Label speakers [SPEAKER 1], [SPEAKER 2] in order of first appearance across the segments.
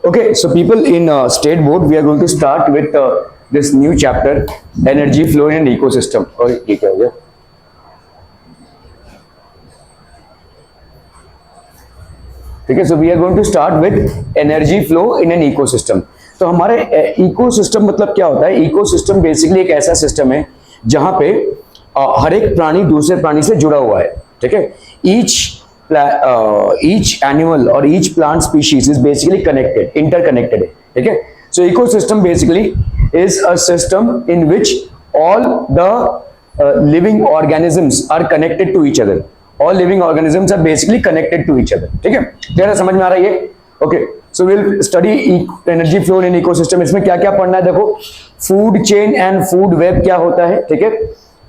[SPEAKER 1] Okay, so people in state board, we are going to start with this new chapter, energy flow in an ecosystem. और ये क्या हो गया? ठीक है, so we are going to start with energy flow in an ecosystem. तो हमारे ecosystem मतलब क्या होता है? इकोसिस्टम बेसिकली एक ऐसा सिस्टम है जहां पे हर एक प्राणी दूसरे प्राणी से जुड़ा हुआ है. ठीक है, each animal or each plant species is basically connected, interconnected है. ठीक है, so ecosystem basically is a system in which all the living organisms are connected to each other. All living organisms are basically connected to each other. ठीक है, clear है? समझ में आ रहा है ये? Okay, so will study energy flow in ecosystem. इसमें क्या क्या पढ़ना है? देखो, food chain and food web क्या होता है. ठीक है,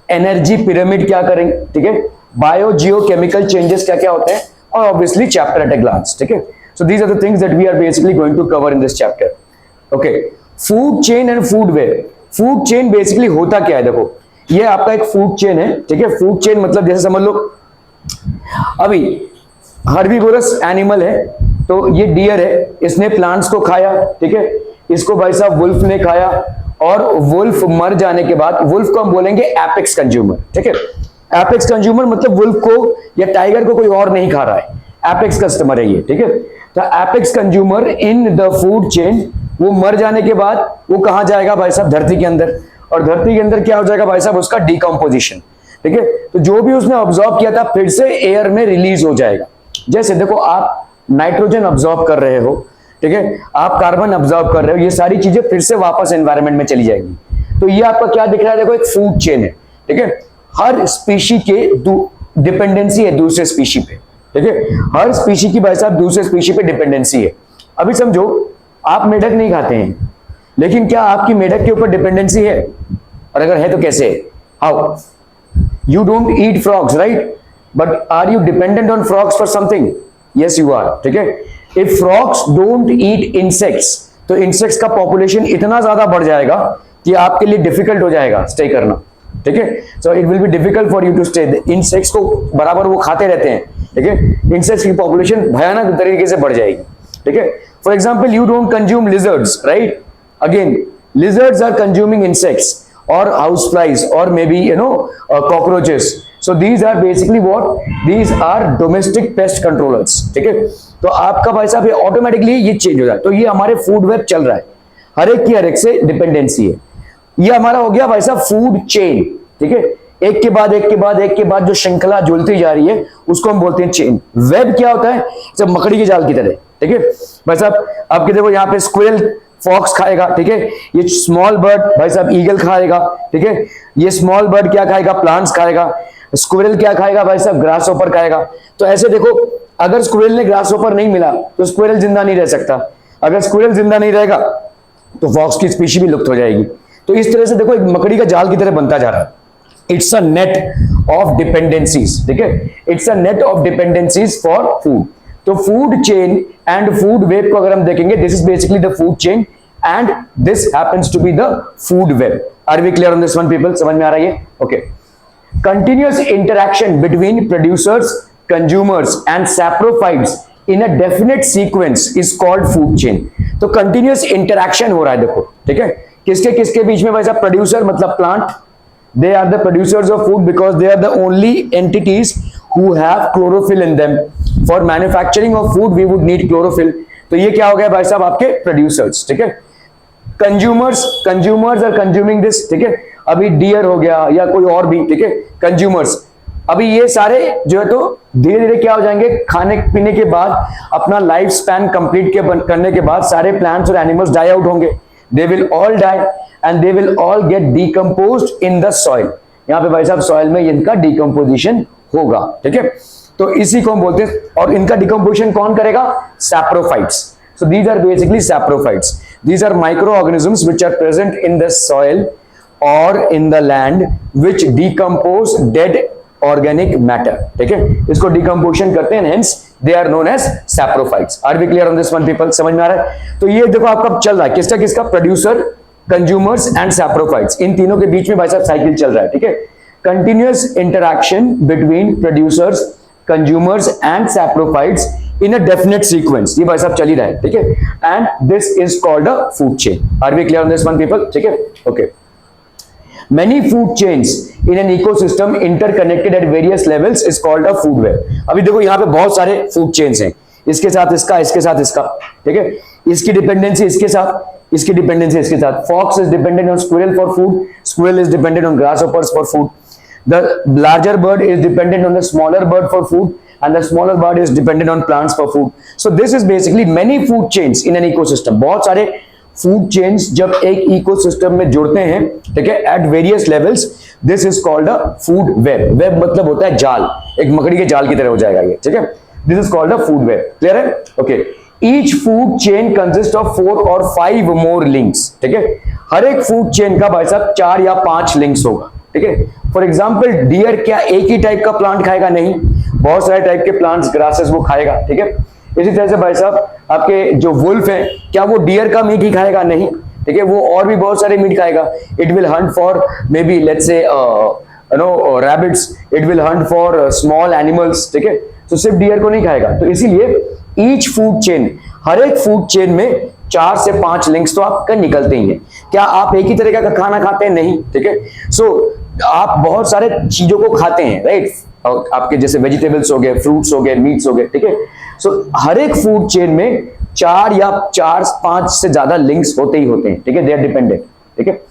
[SPEAKER 1] एनर्जी पिरामिड क्या करेंगे. ठीक है, बायो जियो केमिकल चेंजेस क्या क्या होते हैं, और obviously chapter at a glance. ठीक है, so these are the things that we are basically going to cover in this chapter. Okay, food chain and food web. Food chain basically होता क्या है? देखो, ये आपका एक फूड चेन है. ठीक है, फूड चेन मतलब जैसे समझ लो अभी हर्बीवोरस एनिमल है, तो ये डियर है, इसने प्लांट्स को खाया. ठीक है, इसको भाई साहब वुल्फ ने खाया, और वुल्फ मर जाने के बाद वुल्फ को हम बोलेंगे एपेक्स कंज्यूमर. ठीक है, एपेक्स कंज्यूमर मतलब वुल्फ को या टाइगर को कोई और नहीं खा रहा है, एपेक्स कस्टमर है ये. ठीक है, तो apex consumer in the food chain, वो मर जाने के बाद वो कहां जाएगा भाई साहब? धरती के अंदर. और धरती के अंदर क्या हो जाएगा भाई साहब? उसका डिकम्पोजिशन. ठीक है, तो जो भी उसने ऑब्जॉर्व किया था फिर से एयर में रिलीज हो जाएगा. जैसे देखो, आप नाइट्रोजन ऑब्जॉर्व कर रहे हो, ठीक है, आप कार्बन ऑब्जॉर्व कर रहे हो, ये सारी चीजें फिर से वापस एनवायरनमेंट में चली जाएंगी. तो ये आपका क्या दिख रहा है? देखो, एक फूड चेन है. ठीक है, हर स्पीशी के डिपेंडेंसी है दूसरे स्पीशी पे. ठीक है, हर स्पीशी की भाई साहब दूसरे स्पीशी पे डिपेंडेंसी है. अभी समझो, आप मेढक नहीं खाते हैं, लेकिन क्या आपकी मेढक के ऊपर डिपेंडेंसी है? और अगर है तो कैसे? How? You don't eat frogs, right? But are you dependent on frogs for something? Yes, you are. ठीक है, if frogs don't eat insects, तो insects का population इतना ज्यादा बढ़ जाएगा कि आपके लिए difficult हो जाएगा stay करना. ठीक है, so it will be difficult for you to stay. insects को बराबर वो खाते रहते हैं. ठीक है, insects की population भयानक तरीके से बढ़ जाएगी. ठीक है, for example, you don't consume lizards, right? Again, lizards are consuming insects or houseflies or maybe cockroaches. So these are basically what? These are domestic pest controllers. ठीक है, तो आपका भाई साहब ये ऑटोमेटिकली ये चेंज हो जाए. तो ये हमारे फूड वेब चल रहा है, हर एक की हर एक से डिपेंडेंसी है. ये हमारा हो गया भाई साहब फूड चेन. ठीक है, एक के बाद एक के बाद एक के बाद जो श्रृंखला जुलती जा रही है उसको हम बोलते हैं चेन. वेब क्या होता है? जब मकड़ी के जाल की तरह. ठीक है भाई साहब, आपके देखो यहाँ पे स्क्विरल फॉक्स खाएगा. ठीक है, ये स्मॉल बर्ड भाई साहब ईगल खाएगा. ठीक है, ये स्मॉल बर्ड क्या खाएगा? प्लांट्स खाएगा. स्क्विरल क्या खाएगा भाई साहब? ग्रास होपर खाएगा. तो ऐसे देखो, अगर स्क्विरल ने ग्रास होपर नहीं मिला तो स्क्विरल जिंदा नहीं रह सकता. अगर स्क्विरल जिंदा नहीं रहेगा तो फॉक्स की स्पीशी भी लुप्त हो जाएगी. तो इस तरह से देखो, एक मकड़ी का जाल की तरह बनता जा रहा है. It's a net of dependencies. ठीक है, it's a net of dependencies for food. तो food chain and food web को अगर हम देखेंगे, this is basically the food chain and this happens to be the food web. Are we clear on this one people? समझ में आ रहा है? Okay, continuous interaction between producers, consumers and saprophytes in a definite sequence is called food chain. तो continuous interaction हो रहा है. देखो, ठीक है, किसके किसके बीच में? वैसा प्रोड्यूसर मतलब plant, they are the producers of food because they are the only entities who have chlorophyll in them. For manufacturing of food we would need chlorophyll. तो ये क्या हो गया भाई साहब? आपके producers. ठीक है, consumers are consuming this. ठीक है, अभी डियर हो गया या कोई और भी. ठीक है, consumers, अभी ये सारे जो है तो धीरे धीरे क्या हो जाएंगे? खाने पीने के बाद अपना लाइफ स्पैन कंप्लीट करने के बाद सारे प्लांट्स और एनिमल्स डाई आउट होंगे. They will all die and they will all get decomposed in the soil. यहाँ पे भाई साहब सॉइल में इनका डिकम्पोजिशन होगा. ठीक है, तो इसी को हम बोलते हैं. और इनका डिकम्पोजिशन कौन करेगा? Saprophytes. So these are basically saprophytes. These are microorganisms which are present in the soil or in the land which decompose dead organic matter. ठीक है, इसको डिकम्पोजिशन करते हैं, hence they are known as saprophytes. Are we clear on this one people? समझ में आ रहा है? तो ये देखो आपका चल रहा है किसका किसका? Producer, consumers and saprophytes. इन तीनों के बीच में भाई साहब साइकिल चल रहा है. ठीक है, continuous interaction between producers, consumers and saprophytes in a definite sequence. ये भाई साहब चल ही रहा है, ठीक है, and this is called a food chain. Are we clear on this one people? ठीक है, okay. Many food chains in an ecosystem interconnected at various levels is called a food web. अभी देखो यहाँ पे बहुत सारे food chains हैं, इसके साथ इसका, इसके साथ इसका, ठीक है, इसकी डिपेंडेंसी इसके साथ, इसकी डिपेंडेंसी इसके साथ. Fox is dependent on squirrel for food, squirrel is dependent on grasshoppers for food. The larger bird is dependent on the smaller bird for food, and the smaller bird is dependent on plants for food. So this is basically many food chains in an ecosystem. बहुत सारे food chains जब एक ecosystem में जुड़ते हैं, ठीक है, at various levels, this is called a food web. Web मतलब होता है जाल, एक मकड़ी के जाल की तरह हो जाएगा ये, ठीक है. This is called a food web. Clear है? Okay. Each food chain consists of 4 or 5 more links. ठीक है, हर एक food chain का भाई साहब 4 या 5 links होगा, ठीक है. फॉर एग्जाम्पल डियर क्या एक ही टाइप का प्लांट खाएगा? नहीं, बहुत सारे टाइप के प्लांट्स ग्रासेस वो खाएगा, ठीक है. इसी तरह से भाई साहब आपके जो वुल्फ है, क्या वो डियर का मीट ही खाएगा? नहीं, ठीक है, वो और भी बहुत सारे मीट खाएगा. It will Hunt for may be let's say rabbits, it will Hunt for small animals, ठीक है. तो सिर्फ डियर को नहीं खाएगा. तो इसीलिए ईच फूड चेन, हर एक फूड चेन में 4 से 5 लिंक्स तो आपका निकलते ही हैं. क्या आप एक ही तरह का खाना खाते हैं? नहीं, ठीक है. सो आप बहुत सारे चीजों को खाते हैं, राइट. आपके जैसे वेजिटेबल्स हो गए, फ्रूट्स हो गए, मीट्स हो गए, ठीक है. सो हर एक फूड चेन में 4 या 4-5 से ज्यादा लिंक्स होते ही होते हैं, ठीक है. दे आर डिपेंडेंट, ठीक है.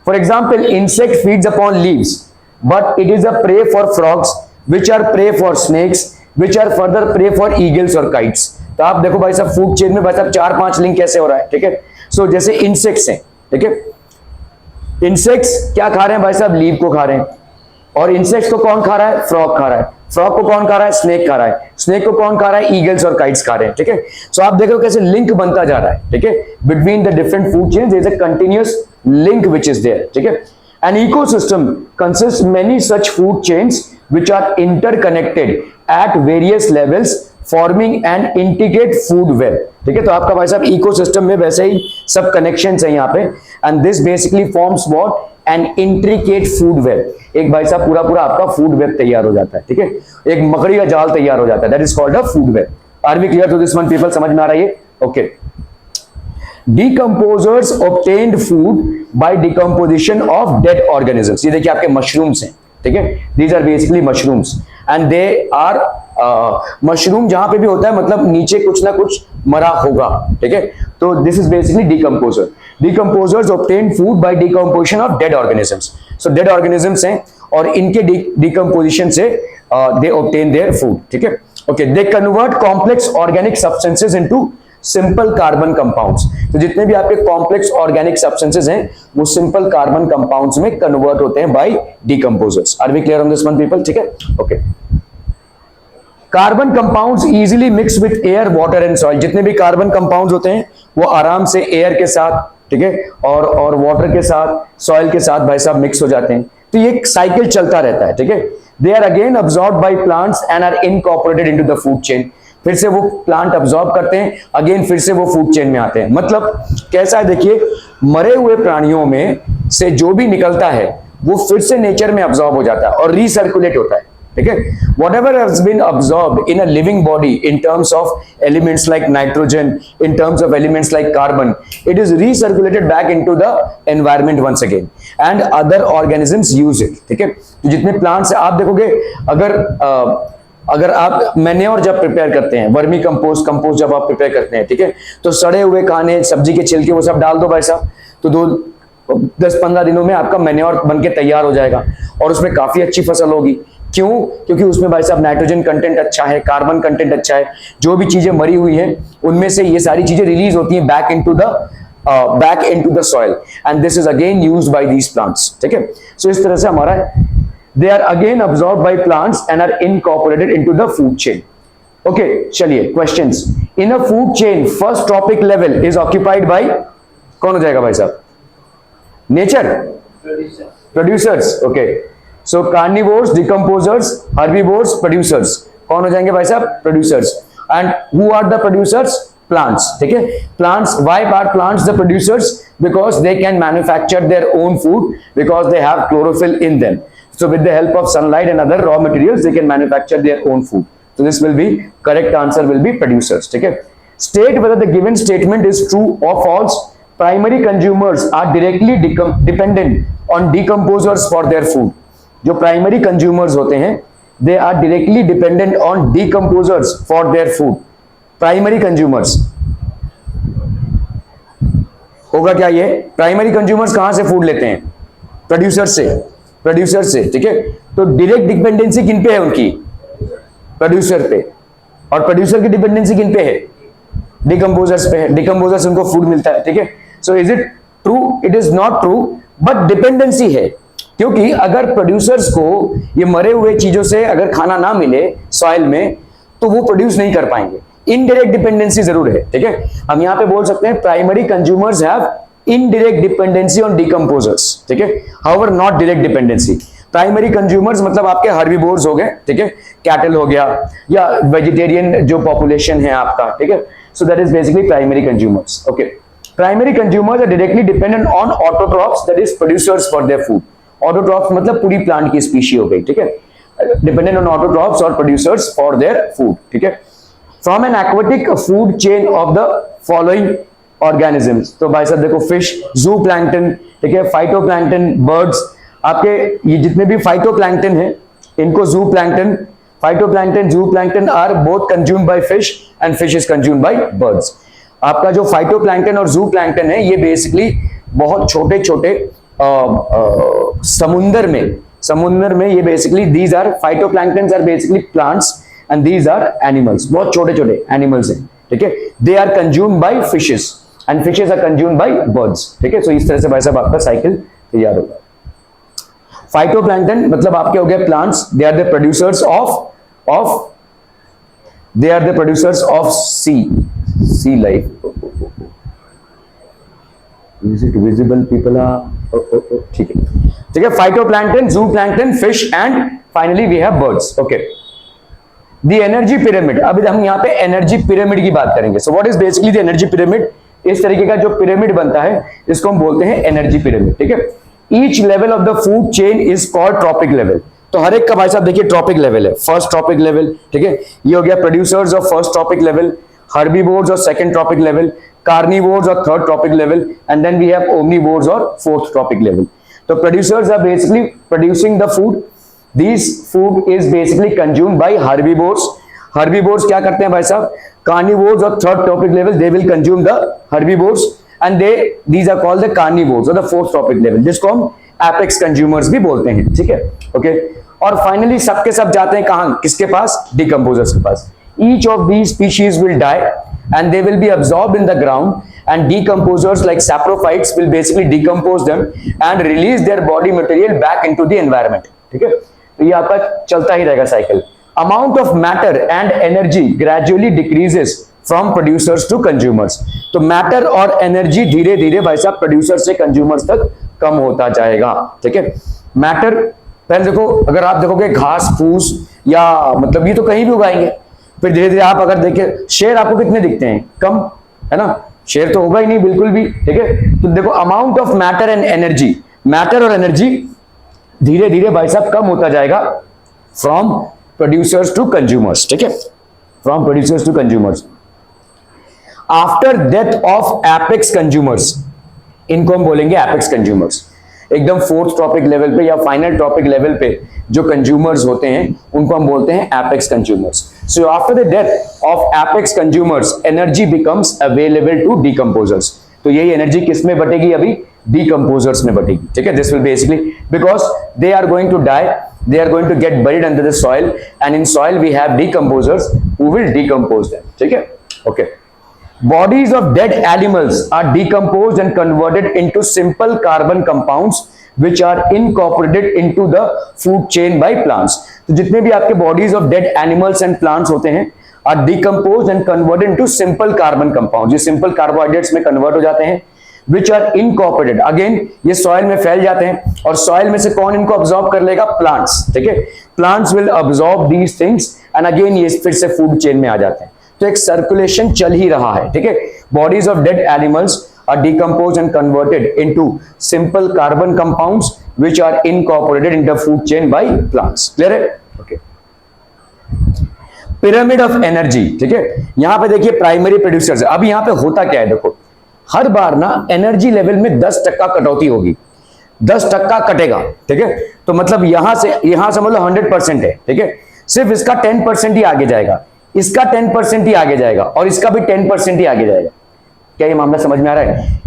[SPEAKER 1] For example insect feeds upon leaves but it is a prey for frogs which are prey for snakes which are further prey for eagles और काइट्स. तो आप देखो भाई साहब फूड चेन में भाई साहब 4-5 लिंक कैसे हो रहा है, ठीक है. सो जैसे इंसेक्ट्स हैं, ठीक है, इंसेक्ट्स क्या खा रहे हैं भाई साहब? लीव को खा रहे हैं. और इंसेक्ट्स को कौन खा रहा है? फ्रॉग खा रहा है. फ्रॉग को कौन खा रहा है? स्नेक खा रहा है. स्नेक को कौन खा रहा है? ईगल्स और काइट्स खा रहे हैं, ठीक है. सो आप देखो कैसे लिंक बनता जा रहा है, ठीक है, between the different food chains. There is a continuous link which is there, ठीक है. An ecosystem consists many such food chains which are interconnected at various levels, forming an intricate food web. ठीक है, तो आपका भाई साहब ecosystem में वैसे ही सब कनेक्शंस हैं यहाँ पे, and this basically forms what? An intricate food web. एक भाई साहब पूरा पूरा आपका फूड वेब तैयार हो जाता है, ठीक है, एक मकड़ी का जाल तैयार हो जाता है. That is called a food web. Are we clear to this one people? समझ में आ रहा है? Okay. Decomposers obtained food by decomposition of dead organisms. ये देखिए आपके मशरूम्स हैं, ठीक है. These are basically mushrooms and they are mushroom जहां पे भी होता है मतलब नीचे कुछ ना कुछ मरा होगा, ठीक है. तो this is basically decomposer. Decomposers obtained food by decomposition of dead organisms. So dead organisms हैं और इनके decomposition से they obtain their food, ठीक है. Okay, they convert complex organic substances into simple carbon compounds. तो जितने भी आपके कॉम्प्लेक्स ऑर्गेनिक सब्सटेंसेस हैं वो सिंपल कार्बन कंपाउंड्स में कन्वर्ट होते हैं by decomposers. Are we clear on this one people? ठीक है, okay. Carbon compounds easily mix with air, water and soil. जितने भी कार्बन कंपाउंड्स होते हैं वो आराम से एयर के साथ, ठीक है, और वाटर के साथ, सॉइल के साथ भाई साहब मिक्स हो जाते हैं. तो ये एक साइकिल चलता रहता है, ठीक है. They are again absorbed by plants and are incorporated into the food chain. फिर से वो प्लांट अब्सॉर्ब करते हैं, अगेन फिर से वो फूड चेन में आते हैं. मतलब कैसा है देखिए, मरे हुए प्राणियों में से जो भी निकलता है वो फिर से नेचर में अब्सॉर्ब हो जाता है और रीसर्कुलेट होता है, ठीक है. Whatever has been absorbed in a living body in terms of elements like nitrogen, in terms of elements like carbon, it is recirculated back into the environment once again and other organisms use it, ठीक है. तो जितने plants आप देखोगे, अगर आप manure जब prepare करते हैं, वर्मी कंपोस्ट जब आप प्रिपेयर करते हैं, ठीक है, तो सड़े हुए खाने, सब्जी के छिलके वो सब डाल दो भाई साहब, तो 10-15 दिनों में आपका मैन्योर बनके तैयार हो जाएगा और उसमें काफी अच्छी फसल होगी. क्यों? क्योंकि उसमें भाई साहब नाइट्रोजन कंटेंट अच्छा है, कार्बन कंटेंट अच्छा है, जो भी चीजें मरी हुई हैं उनमें से ये सारी चीजें रिलीज होती हैं back into the soil and this is again used by these plants, ठीक है. सो इस तरह से हमारा they are again absorbed by plants and are incorporated into the food chain. Okay, चलिए questions. In a food chain, first trophic level is occupied by कौन हो जाएगा भाई साहब? Nature? Producers. Okay. So carnivores, decomposers, herbivores, producers. कौन हो जाएंगे भाई साहब? Producers. And who are the producers? Plants. ठीक है. Plants. Why are plants the producers? Because they can manufacture their own food because they have chlorophyll in them. So with the help of sunlight and other raw materials, they can manufacture their own food. So this will be correct answer will be producers. ठीक है. State whether the given statement is true or false. Primary consumers are directly dependent on decomposers for their food. जो primary consumers होते हैं they are directly dependent on decomposers for their food. Primary consumers होगा क्या? ये primary consumers कहां से food लेते हैं? प्रोड्यूसर से. प्रोड्यूसर से. ठीक है. तो डायरेक्ट डिपेंडेंसी किन पे है उनकी? प्रोड्यूसर पे. और प्रोड्यूसर की डिपेंडेंसी किन पे है? डिकम्पोजर्स पे है. डिकम्पोजर्स उनको फूड मिलता है. ठीक है. So is it true? It is not true, but dependency है. क्योंकि अगर प्रोड्यूसर्स को ये मरे हुए चीजों से अगर खाना ना मिले सॉइल में तो वो प्रोड्यूस नहीं कर पाएंगे. इनडायरेक्ट डिपेंडेंसी जरूर है. ठीक है. हम यहां पे बोल सकते हैं primary consumers have indirect dependency on decomposers. ठीक है. However not direct dependency. Primary consumers मतलब आपके हर्बीवोर्स हो गए. ठीक है. कैटल हो गया या वेजिटेरियन जो पॉपुलेशन है आपका. ठीक है. So that is basically primary consumers. Okay. Primary consumers are directly dependent on autotrophs that is producers for their food. Autotrophs मतलब पूरी प्लांट की स्पीशी हो गई. ठीक है. डिपेंडेंट ऑन ऑटोट्रॉफ्स और प्रोड्यूसर्स फॉर देयर फूड. ठीक है. From an aquatic food chain of the following organisms. तो भाई साहब देखो फिश, जू प्लैंक्टन. ठीक है. Phytoplankton, birds. आपके ये जितने भी फाइटोप्लैंक्टन है इनको zooplankton, phytoplankton, zooplankton are both consumed by fish and fish is consumed by birds. आपका जो फाइटोप्लैंक्टन और जू प्लैंक्टन है ये बेसिकली बहुत छोटे छोटे समुंदर में ये basically these are phytoplanktons are basically plants and these are animals. बहुत छोटे छोटे एनिमल्स हैं. ठीक है. They are consumed by fishes and fishes are consumed by birds. ठीक है. सो इस तरह से भाई साहब आपका साइकिल तैयार होगा. फाइटोप्लैंक्टन मतलब आपके हो गए plants. They are the producers of sea life. Is it visible? People are ठीक है. ठीक है. Phytoplankton, zooplankton, fish and finally we have birds. Okay. The energy pyramid. अभी हम यहाँ पे एनर्जी पिरामिड की बात करेंगे. So what is basically the energy pyramid? इस तरीके का जो पिरामिड बनता है इसको हम बोलते हैं एनर्जी पिरामिड. ठीक है. Each level of the food chain is called trophic level. तो हर एक का भाई साहब देखिए ट्रॉपिक लेवल है. First trophic level. ठीक है. ये हो गया producers of first trophic level, herbivores और second trophic level, carnivores और third trophic level, and then we have omnivores और fourth trophic level. So producers are basically producing the food. This food is basically consumed by herbivores. Herbivores क्या करते हैं भाई साहब? Carnivores और third trophic level they will consume the herbivores and these are called the carnivores or the fourth trophic level, जिसको हम apex consumers भी बोलते हैं. ठीक है. Okay. और finally सबके सब जाते हैं कहाँ? किसके पास? Decomposers के पास. Each of these species will die and they will be absorbed in the ground and decomposers like saprophytes will basically decompose them and release their body material back into the environment. ठीक है. तो ये आपका चलता ही रहेगा cycle. Amount of matter and energy gradually decreases from producers to consumers. तो matter और energy धीरे धीरे भाई साहब प्रोड्यूसर से कंज्यूमर्स तक कम होता जाएगा. ठीक है. मैटर पहले देखो, अगर आप देखोगे घास फूस या मतलब ये तो कहीं भी उगाएंगे, फिर धीरे धीरे आप अगर देखिए शेर आपको कितने दिखते हैं? कम है ना. शेर तो होगा ही नहीं बिल्कुल भी. ठीक है. तो देखो amount of matter and energy, matter और एनर्जी धीरे धीरे भाई साहब कम होता जाएगा फ्रॉम प्रोड्यूसर्स टू कंज्यूमर्स. ठीक है. From producers to consumers. After death of apex consumers, इनको हम बोलेंगे एपेक्स कंज्यूमर्स. एकदम फोर्थ टॉपिक लेवल पे या फाइनल टॉपिक लेवल पे जो कंज्यूमर्स होते हैं उनको हम बोलते हैं apex consumers. So after the death of apex consumers energy becomes available to decomposers. तो यही एनर्जी किस में बटेगी? अभी डीकम्पोजर्स में बटेगी. ठीक है. This will basically because they are going to die, they are going to get buried under the soil and in soil we have decomposers who will decompose them. ठीक है. Okay. Bodies of dead animals are decomposed and converted into simple carbon compounds which are incorporated into the food chain by plants. तो जितने भी आपके bodies of dead animals and plants होते हैं are decomposed and converted into simple carbon compounds. ये simple carbohydrates में convert हो जाते हैं which are incorporated. Again ये soil में फैल जाते हैं और soil में से कौन इनको absorb कर लेगा? Plants. ठीक है. Plants will absorb these things and again ये फिर से food chain में आ जाते हैं. तो एक सर्कुलेशन चल ही रहा है. ठीक है. Bodies of dead animals are decompose and converted into simple carbon compounds which are incorporated in the food chain by plants. Clear है? ओके. पिरामिड ऑफ एनर्जी, ठीक है। यहां पे देखिए प्राइमरी प्रोड्यूसर्स। अब यहां पे होता क्या है, देखो हर बार ना एनर्जी लेवल में 10% कटौती होगी, 10% कटेगा, ठीक है। तो मतलब यहां से मतलब 100% है, ठीक है। सिर्फ इसका 10% ही आगे जाएगा, इसका 10% ही आगे जाएगा और इसका भी 10% ही आगे जाएगा। क्या ये मामला समझ में आ रहा है?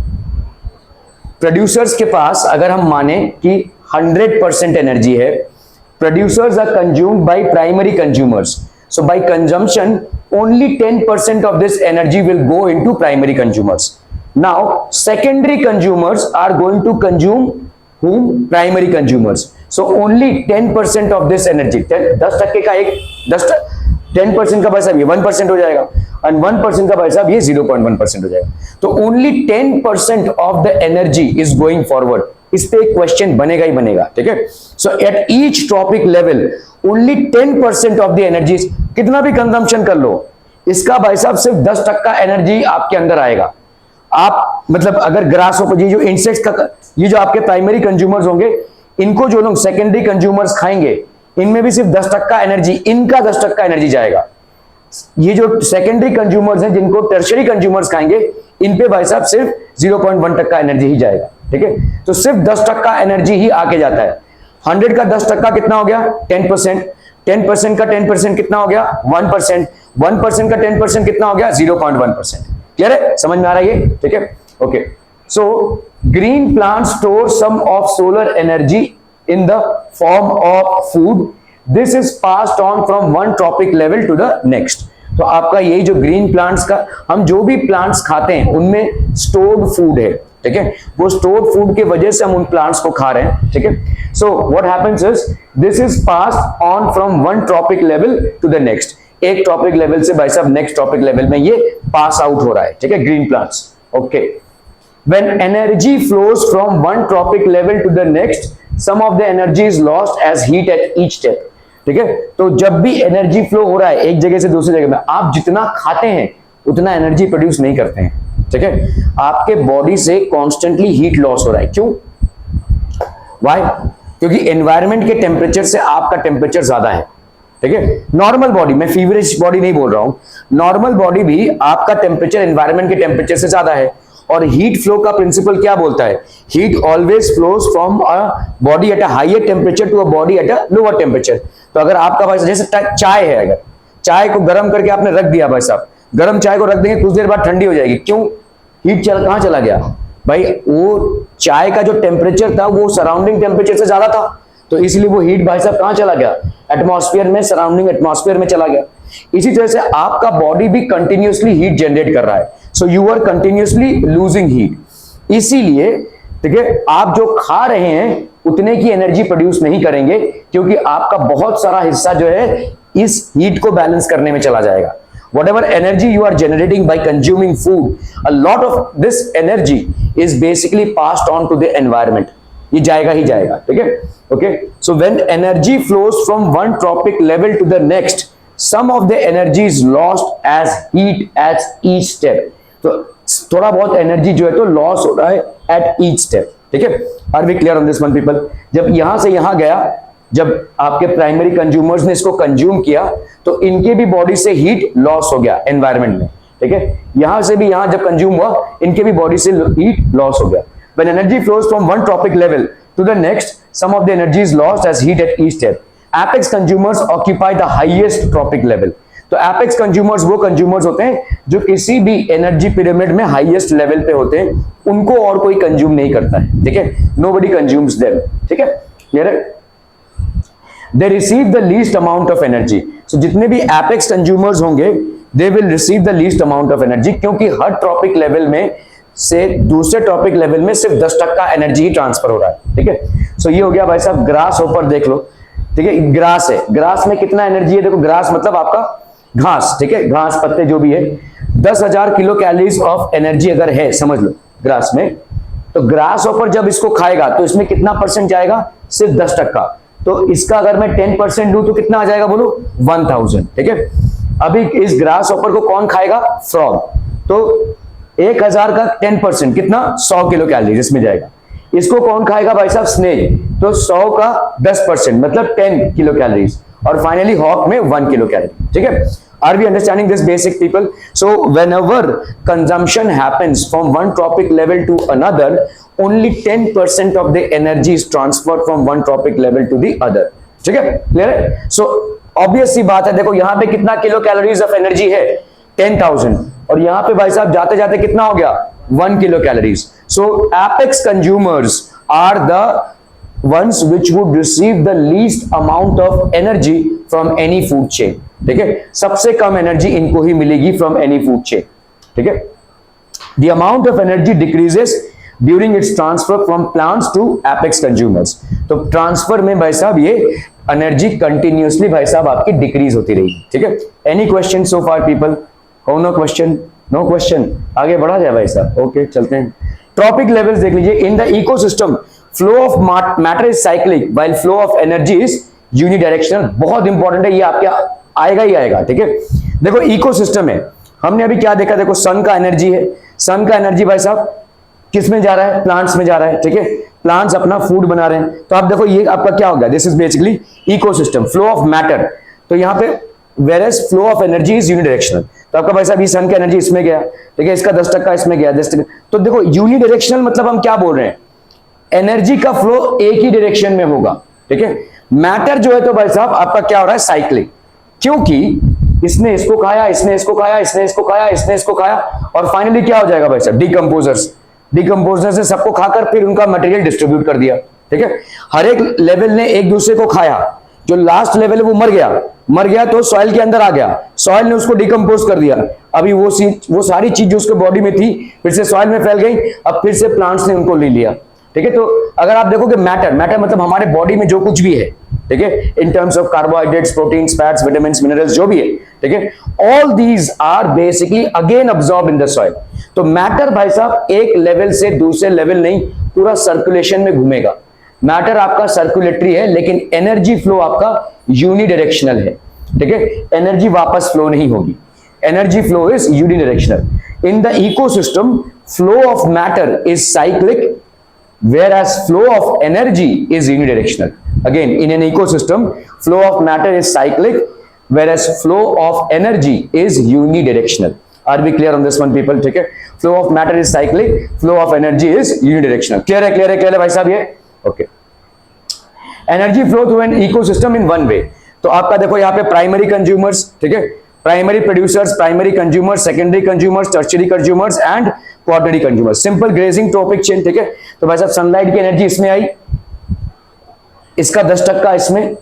[SPEAKER 1] प्रोड्यूसर्स के पास अगर हम माने कि 100% एनर्जी है, producers are consumed by primary consumers, so by consumption only 10% of this energy will go into primary consumers. Now secondary consumers are going to consume whom? Primary consumers. So only 10% of this energy, 10% का एक 10% का भाई साहब ये 1% हो जाएगा और 1% का भाई साहब ये 0.1% हो जाएगा। तो only 10% of the energy is going forward. इस पे एक क्वेश्चन बनेगा ही बनेगा, ठीक है। So at each trophic level only 10% of the energy, कितना भी कंजम्पशन कर लो, इसका भाई साहब सिर्फ 10% एनर्जी आपके अंदर आएगा। आप मतलब अगर ग्रास हो, ये जो इंसेक्ट्स का, ये जो आपके प्राइमरी कंज्यूमर्स होंगे, इनको जो लोग सेकेंडरी कंज्यूमर्स खाएंगे, इनमें भी सिर्फ 10% एनर्जी, इनका 10% एनर्जी जाएगा। ये जो सेकेंडरी कंज्यूमर्स हैं, जिनको टर्शियरी कंज्यूमर्स खाएंगे, इन पे भाई साहब सिर्फ 0.1% एनर्जी ही जाएगा, ठीक है। तो सिर्फ 10% एनर्जी ही आके जाता है। 100 का 10% कितना हो गया? 10%। 10% का 10% कितना हो गया? 1%। 1% का 10% कितना हो गया? 0.1%। क्लियर है? समझ में आ रहा है ये? ठीक है, okay. So green plant store some of solar energy in the form of food. This is passed on from one tropic level to the next. तो आपका यही जो ग्रीन प्लांट्स का, हम जो भी प्लांट्स खाते हैं उनमें स्टोर्ड फूड है, ठीक है। वो स्टोर्ड फूड के वजह से हम उन प्लांट्स को खा रहे हैं, ठीक है। So what happens is this is passed on from one trophic level to the next. एक ट्रॉपिक लेवल से भाई साहब नेक्स्ट ट्रॉपिक लेवल में ये पास आउट हो रहा है, ठीक है, green plants, okay. When energy flows from one tropic level to the next, some of the energy is lost as heat at each step. ठीक है, तो जब भी एनर्जी फ्लो हो रहा है एक जगह से दूसरी जगह में, आप जितना खाते हैं उतना एनर्जी प्रोड्यूस नहीं करते हैं, ठीक है। आपके बॉडी से कॉन्स्टेंटली हीट लॉस हो रहा है। क्यों? वाई? क्योंकि एनवायरमेंट के टेम्परेचर से आपका टेम्परेचर ज्यादा है, ठीक है। नॉर्मल बॉडी, मैं फीवरिश बॉडी नहीं बोल रहा हूं, नॉर्मल बॉडी भी आपका टेम्परेचर एनवायरमेंट के टेम्परेचर से ज्यादा है। और हीट फ्लो का प्रिंसिपल क्या बोलता है? Heat always flows from a body at a higher temperature to a body at a lower temperature. तो अगर आपका भाई जैसे चाय है, अगर चाय को गर्म करके आपने रख दिया भाई साहब, गर्म चाय को रख देंगे, कुछ देर बाद ठंडी हो जाएगी। क्यों? हीट कहां चला गया भाई? वो चाय का जो टेम्परेचर था वो सराउंडिंग टेम्परेचर से ज्यादा था, तो इसलिए वो हीट भाई साहब कहां चला गया? एटमॉस्फेयर में, सराउंडिंग एटमॉस्फेयर में चला गया। इसी तरह से आपका बॉडी भी कंटिन्यूअसली हीट जनरेट कर रहा है, so you are continuously losing heat. इसीलिए ठीक है, आप जो खा रहे हैं उतने की एनर्जी प्रोड्यूस नहीं करेंगे, क्योंकि आपका बहुत सारा हिस्सा जो है इस हीट को बैलेंस करने में चला जाएगा। Whatever energy you are generating by consuming food, a lot of this energy is basically passed on to the environment. ये जाएगा ही जाएगा, ठीक है, okay? So when energy flows from one tropic level to the next, some of the energy is lost as heat at each step. तो थोड़ा बहुत energy जो है तो लॉस हो रहा है at each step, ठीक है। Are we clear on this one, people? जब यहां से यहां गया, जब आपके प्राइमरी कंज्यूमर्स ने इसको कंज्यूम किया, तो इनके भी बॉडी से हीट लॉस हो गया एनवायरनमेंट में, ठीक है। यहां से भी यहां जब कंज्यूम हुआ, इनके भी बॉडी से हीट लॉस हो गया। When energy flows from one tropic level to the next, some of the energy is lost as heat at each step. Apex consumers occupy the highest tropic level. तो apex consumers वो consumers होते हैं जो किसी भी energy pyramid में highest level पे होते हैं, उनको और कोई कंज्यूम नहीं करता है, ठीक है। नोबडी कंज्यूम्स देम, ठीक है, क्लियर है। They receive the least amount of energy. So जितने भी एपेक्स कंज्यूमर्स होंगे, they will receive the least amount of energy, क्योंकि हर ट्रॉपिक लेवल में से दूसरे ट्रॉपिक लेवल में सिर्फ 10% एनर्जी ही ट्रांसफर हो रहा है, ठीक है। सो ये हो गया भाई साहब ग्रास ऊपर देख लो, ठीक है। ग्रास है, ग्रास में कितना एनर्जी है? देखो ग्रास मतलब आपका घास, ठीक है, घास पत्ते जो भी है। 10,000 किलो कैलोरीज ऑफ एनर्जी अगर है, समझ लो ग्रास में, तो ग्रास ऊपर जब इसको खाएगा तो इसमें कितना परसेंट जाएगा? सिर्फ 10%। तो इसका अगर मैं 10% दूं तो कितना आ जाएगा बोलो? 1000, ठीक है। अभी इस ग्रास ऊपर को कौन खाएगा? फ्रॉग। तो 1000 का 10% कितना? 100 किलो कैलोरी इसमें जाएगा। इसको कौन खाएगा भाई साहब? स्नेक। तो 100 का 10% मतलब 10 किलो कैलोरीज। और फाइनली हॉक में 1 किलो कैलोरी, ठीक है। Are we understanding this basic people? So whenever consumption happens from one trophic level to another, only 10% of the energy is transferred from one trophic level to the other, ठीक है, clear है? So obvious सी बात है, देखो यहाँ पे कितना kilo calories of energy है, 10,000, और यहाँ पे भाई साहब जाते जाते कितना हो गया, 1 kilo calories. So apex consumers are the ones which would receive the least amount of energy from any food chain, ठीक है, सबसे कम एनर्जी इनको ही मिलेगी from any food chain, ठीक है। The amount of energy decreases during its transfer from plants to apex consumers, तो transfer में भाई साहब ये एनर्जी कंटिन्यूसली भाई साहब आपकी डिक्रीज होती रहेगी, ठीक है। एनी क्वेश्चन सो फार पीपल? हो नो क्वेश्चन? नो क्वेश्चन, आगे बढ़ा जाए भाई साहब, ओके चलते हैं। ट्रॉपिक लेवल्स देख लीजिए, in the ecosystem flow of matter is cyclic while flow of energy is unidirectional. बहुत इंपॉर्टेंट है ये, आपके आएगा ही आएगा, ठीक है। देखो इकोसिस्टम है, हमने अभी क्या देखा, देखो सन का एनर्जी है, सन का एनर्जी भाई साहब किस में जा रहा है, प्लांट्स में जा रहा है, ठीक है, प्लांट्स अपना फूड बना रहे हैं। तो आप देखो ये आपका क्या हो गया, this is basically ecosystem, flow of matter. तो यहाँ पे whereas flow of energy is unidirectional, तो आपका भाई साहब ये सन का एनर्जी इसमें गया, ठीक है, इसका 10% इसमें गया, 10%। तो देखो यूनिडायरेक्शनल मतलब हम क्या बोल रहे हैं, एनर्जी का फ्लो एक ही डायरेक्शन में होगा, ठीक है। मैटर जो है तो भाई साहब आपका क्या हो रहा है, साइक्लिक, क्योंकि इसने इसको खाया, इसने इसको खाया, इसने इसको खाया, इसने इसको खाया, और फाइनली क्या हो जाएगा भाई साहब, डिकम्पोजर्स ने सबको खाकर फिर उनका मटेरियल डिस्ट्रीब्यूट कर दिया, ठीक है। हर एक लेवल ने एक दूसरे को खाया, जो लास्ट लेवल है वो मर गया तो सॉइल के अंदर आ गया, सॉइल ने उसको डिकम्पोज कर दिया, अभी वो सारी चीज जो उसके बॉडी में थी फिर से सॉइल में फैल गई, अब फिर से प्लांट्स ने उनको ले लिया, ठीक है। तो अगर आप देखोगे मैटर मतलब हमारे बॉडी में जो कुछ भी है, ठीक है, in terms of carbohydrates, proteins, fats, vitamins, minerals जो भी है, ठीक है, all these are basically again absorb in the soil. तो मैटर भाई साहब एक लेवल से दूसरे लेवल नहीं, पूरा सर्कुलेशन में घूमेगा। मैटर आपका सर्कुलेटरी है, लेकिन एनर्जी फ्लो आपका यूनिडायरेक्शनल है, ठीक है, एनर्जी वापस फ्लो नहीं होगी, energy flow is unidirectional. In the ecosystem flow of matter is cyclic whereas flow of energy is unidirectional. Again, in an ecosystem, flow of matter is cyclic, whereas flow of energy is unidirectional. Are we clear on this one, people? ठीक है, flow of matter is cyclic, flow of energy is unidirectional. Clear है भाई साहब ये? Okay. Energy flow through an ecosystem in one way. तो आपका देखो यहाँ पे प्राइमरी कंज्यूमर्स, ठीक है, primary producers, primary consumers, secondary consumers, tertiary consumers and quaternary consumers. Simple grazing trophic chain, ठीक है। तो भाई साहब सनलाइट की एनर्जी इसमें आई, इसका 10% इसमें,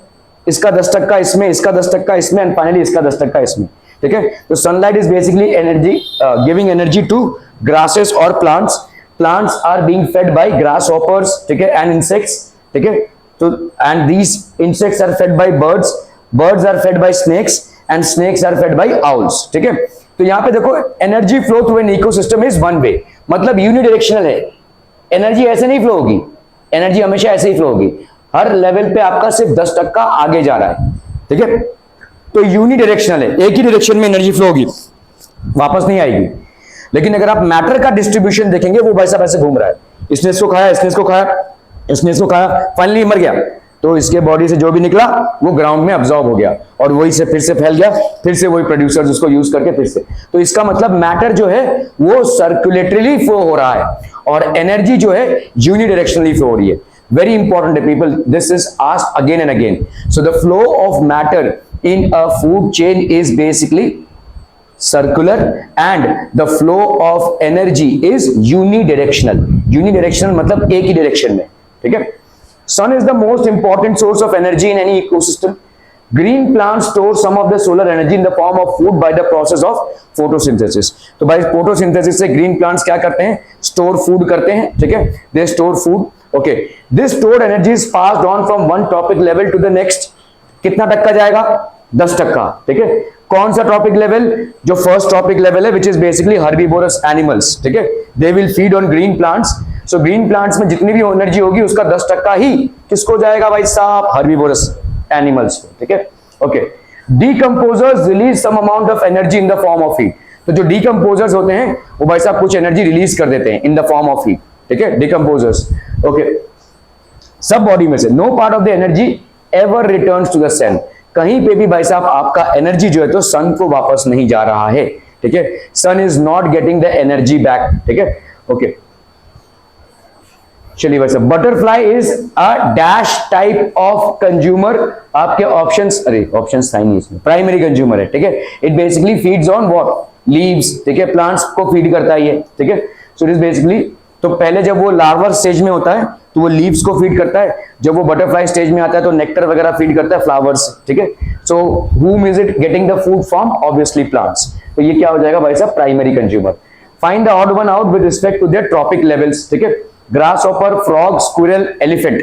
[SPEAKER 1] इसका 10% इसमें, इसका 10% इसमें, एंड फाइनली इसका 10% इसमें, ठीक है। तो sunlight is basically energy giving energy to grasses और plants. Plants are being fed by grasshoppers, ठीक है, एंड इंसेक्ट्स, ठीक है। तो and these insects are fed by birds, birds are fed by snakes and snakes are fed by owls, ठीक है। तो यहाँ पे देखो energy flow through an ecosystem is one way, मतलब यूनिडायरेक्शनल है, एनर्जी ऐसे नहीं फ्लो होगी, एनर्जी हमेशा ऐसे ही फ्लो होगी, हर लेवल पे आपका सिर्फ 10% आगे जा रहा है, ठीक है। तो यूनिडायरेक्शनल है, एक ही डायरेक्शन में एनर्जी फ्लो होगी, वापस नहीं आएगी। लेकिन अगर आप मैटर का डिस्ट्रीब्यूशन देखेंगे, वो भाई साहब ऐसे घूम रहा है, इसने इसको खाया, इसने इसको खाया, इसने इसको खाया, फाइनली मर गया, तो इसके बॉडी से जो भी निकला वो ग्राउंड में अब्सॉर्ब हो गया और वही से फिर से फैल गया, फिर से वही प्रोड्यूसर्स उसको यूज करके फिर से। तो इसका मतलब मैटर जो है वो सर्कुलेटरली फ्लो हो रहा है और एनर्जी जो है यूनिडायरेक्शनली फ्लो हो रही है। वेरी इंपॉर्टेंट है people, this is asked again and again. So the flow of matter in a food chain is basically circular and the flow of energy is unidirectional. Unidirectional मतलब एक ही direction में, ठीक है। Sun is the most important source of energy in any ecosystem. Green plants store some of the solar energy in the form of food by the process of photosynthesis. तो भाई photosynthesis से green plants क्या करते हैं, store food करते हैं, ठीक है, they store food. Okay, this stored energy is passed on from one topic level to the next. कितना टक्का जाएगा, 10%, ठीक है। कौन सा टॉपिक लेवल, जो फर्स्ट टॉपिक लेवल है, which is basically herbivorous animals, ठीक है, they will feed on green plants. So green plants में जितनी भी एनर्जी होगी उसका 10% ही किसको जाएगा भाई साहब, हर्बीवोरस एनिमल्स को, ठीक है। Okay, decomposers release some amount of energy in the form of heat. तो जो डीकंपोजर्स होते हैं वो भाई साहब कुछ एनर्जी रिलीज कर देते हैं in the form of heat, ठीक है, डीकंपोजर्स। ओके, सब बॉडी में से no part of the energy ever returns to the cell. कहीं पे भी भाई साहब आपका एनर्जी जो है तो सन को वापस नहीं जा रहा है, ठीक है, sun is not getting the energy back, ठीक है, ओके। चलिए भाई साहब, butterfly is a dash type of consumer, आपके ऑप्शंस, अरे ऑप्शंस था ही नहीं इसमें, प्राइमरी कंज्यूमर है, ठीक है, it basically feeds on what, leaves, ठीक है, प्लांट्स को फीड करता है ये, ठीक है, सो इट इज बेसिकली, तो पहले जब वो लार्वा स्टेज में होता है तो वो लीव्स को फीड करता है, जब वो बटरफ्लाई स्टेज में आता है तो नेक्टर वगैरह फीड करता है फ्लावर्स, ठीक है, सो whom is it getting the food from, obviously plants, तो ये क्या हो जाएगा भाई साहब, primary consumer. Find the odd one out with respect to their trophic levels, ठीक है, grasshopper, frog, squirrel, elephant,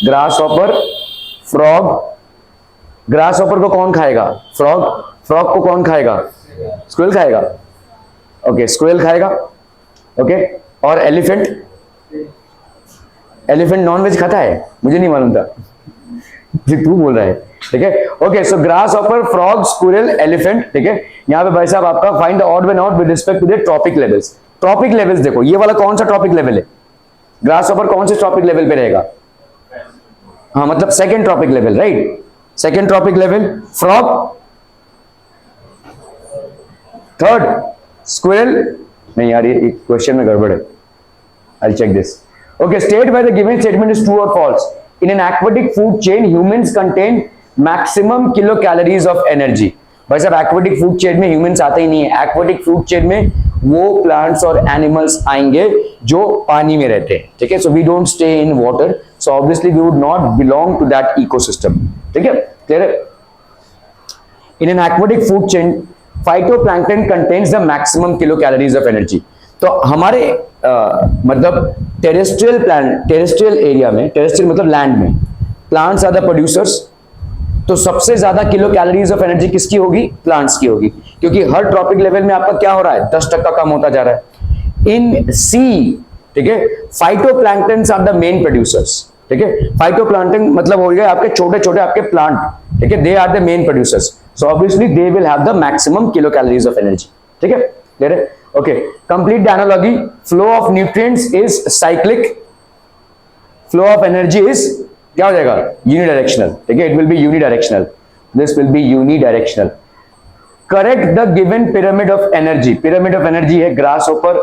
[SPEAKER 1] grasshopper, frog, grasshopper को कौन खाएगा, फ्रॉग, फ्रॉग को कौन खाएगा, स्क्विरल खाएगा, ओके, स्क्विरल खाएगा, ओके, और एलिफेंट, एलिफेंट नॉनवेज खाता है, मुझे नहीं मालूम था, तू बोल रहा है, ठीक है, okay, so grasshopper, frog, squirrel, elephant, ठीक है, यहाँ पे भाई साहब आपका find the odd one out with respect to the trophic levels, trophic levels देखो, ये वाला कौन सा ट्रॉपिक लेवल है, ग्रास ऑपर कौन से ट्रॉपिक लेवल पे रहेगा, हाँ मतलब second trophic level, right, second trophic level, frog third, squirrel, नहीं यार ये क्वेश्चन में गड़बड़ है, I check this, okay, state whether the given statement is true or false. In an aquatic food chain, humans contain maximum kilocalories of energy. भाई साहब aquatic food chain में humans आते ही नहीं है, aquatic food chain में वो plants और animals आएंगे जो पानी में रहते हैं, ठीक है, so we don't stay in water, so obviously we would not belong to that ecosystem, ठीक है, clear है? In an aquatic food chain, phytoplankton contains the maximum kilocalories of energy. तो हमारे मतलब टेरेस्ट्रियल प्लांट, टेरेस्ट्रियल एरिया में, terrestrial मतलब land में, plants are the producers, तो सबसे ज्यादा किलो कैलोरीज ऑफ एनर्जी किसकी होगी, प्लांट्स की होगी, क्योंकि हर ट्रॉपिक लेवल में आपका क्या हो रहा है, 10% कम होता जा रहा है। इन सी, ठीक है, phytoplanktons are the main producers, ठीक है, फाइटोप्लैंक्टन मतलब हो गया आपके छोटे छोटे आपके प्लांट, ठीक है, they are the main producers, so obviously they will have the maximum kilo calories of energy, ठीक है, क्लियर है, okay, complete the analogy, flow of nutrients is cyclic, flow of energy is क्या हो जाएगा, unidirectional, ठीक है, it will be unidirectional, this will be unidirectional, correct the given pyramid of energy, pyramid of energy है grasshopper,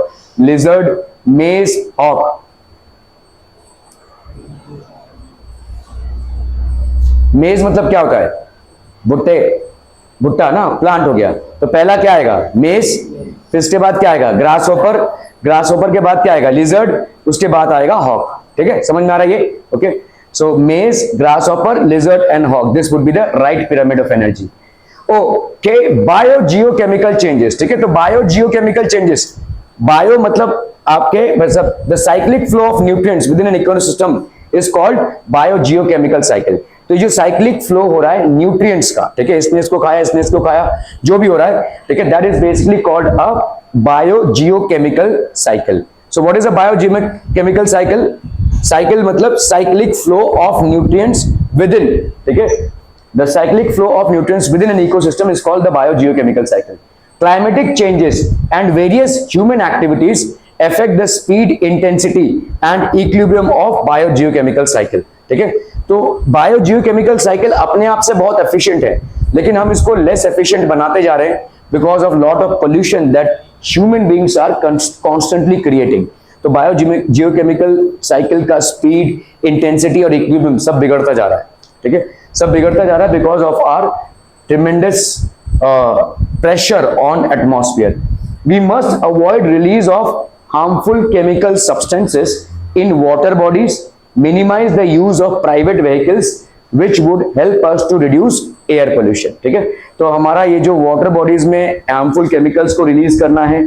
[SPEAKER 1] lizard, maize, hawk, maize मतलब क्या होता है, भुट्टे, भुट्टा ना, प्लांट हो गया, तो पहला क्या आएगा, मेज, फिर इसके बाद क्या आएगा, ग्रास होपर, ग्रास होपर के बाद क्या आएगा, लिजर्ड, उसके बाद आएगा हॉक, ठीक है, समझ में आ रहा है ये, okay, so maize, grasshopper, lizard and hawk, this would be the right pyramid of energy. Okay, biogeochemical changes, ठीक है, तो बायो जियोकेमिकल चेंजेस, बायो मतलब आपके मतलब the cyclic flow of nutrients within an ecosystem is called bio geochemical cycle, तो जो cyclic flow हो रहा है न्यूट्रिएंट्स का, ठीक है, इसने इसको खाया, इसने इसको खाया, जो भी हो रहा है, ठीक है, that is basically called a biogeochemical cycle. So what is a biogeochemical cycle, cycle मतलब cyclic flow of nutrients within, ठीक है, the cyclic flow of nutrients within an ecosystem is called the biogeochemical cycle. Climatic changes and various human activities affect the speed, intensity and equilibrium of biogeochemical cycle, ठीक है, तो biogeochemical cycle अपने आप से बहुत efficient है, लेकिन हम इसको लेस एफिशिएंट बनाते जा रहे हैं because of lot of pollution that human beings are constantly creating, तो बायोजियोकेमिकल साइकिल का स्पीड, इंटेंसिटी और इक्विलिब्रियम सब बिगड़ता जा रहा है, ठीक है, सब बिगड़ता जा रहा है because of our tremendous pressure on atmosphere. We must avoid release of harmful chemical substances in water bodies, minimize the use of private vehicles which would help us to reduce air pollution, ठीक है, तो हमारा ये जो water bodies में harmful chemicals को release करना है,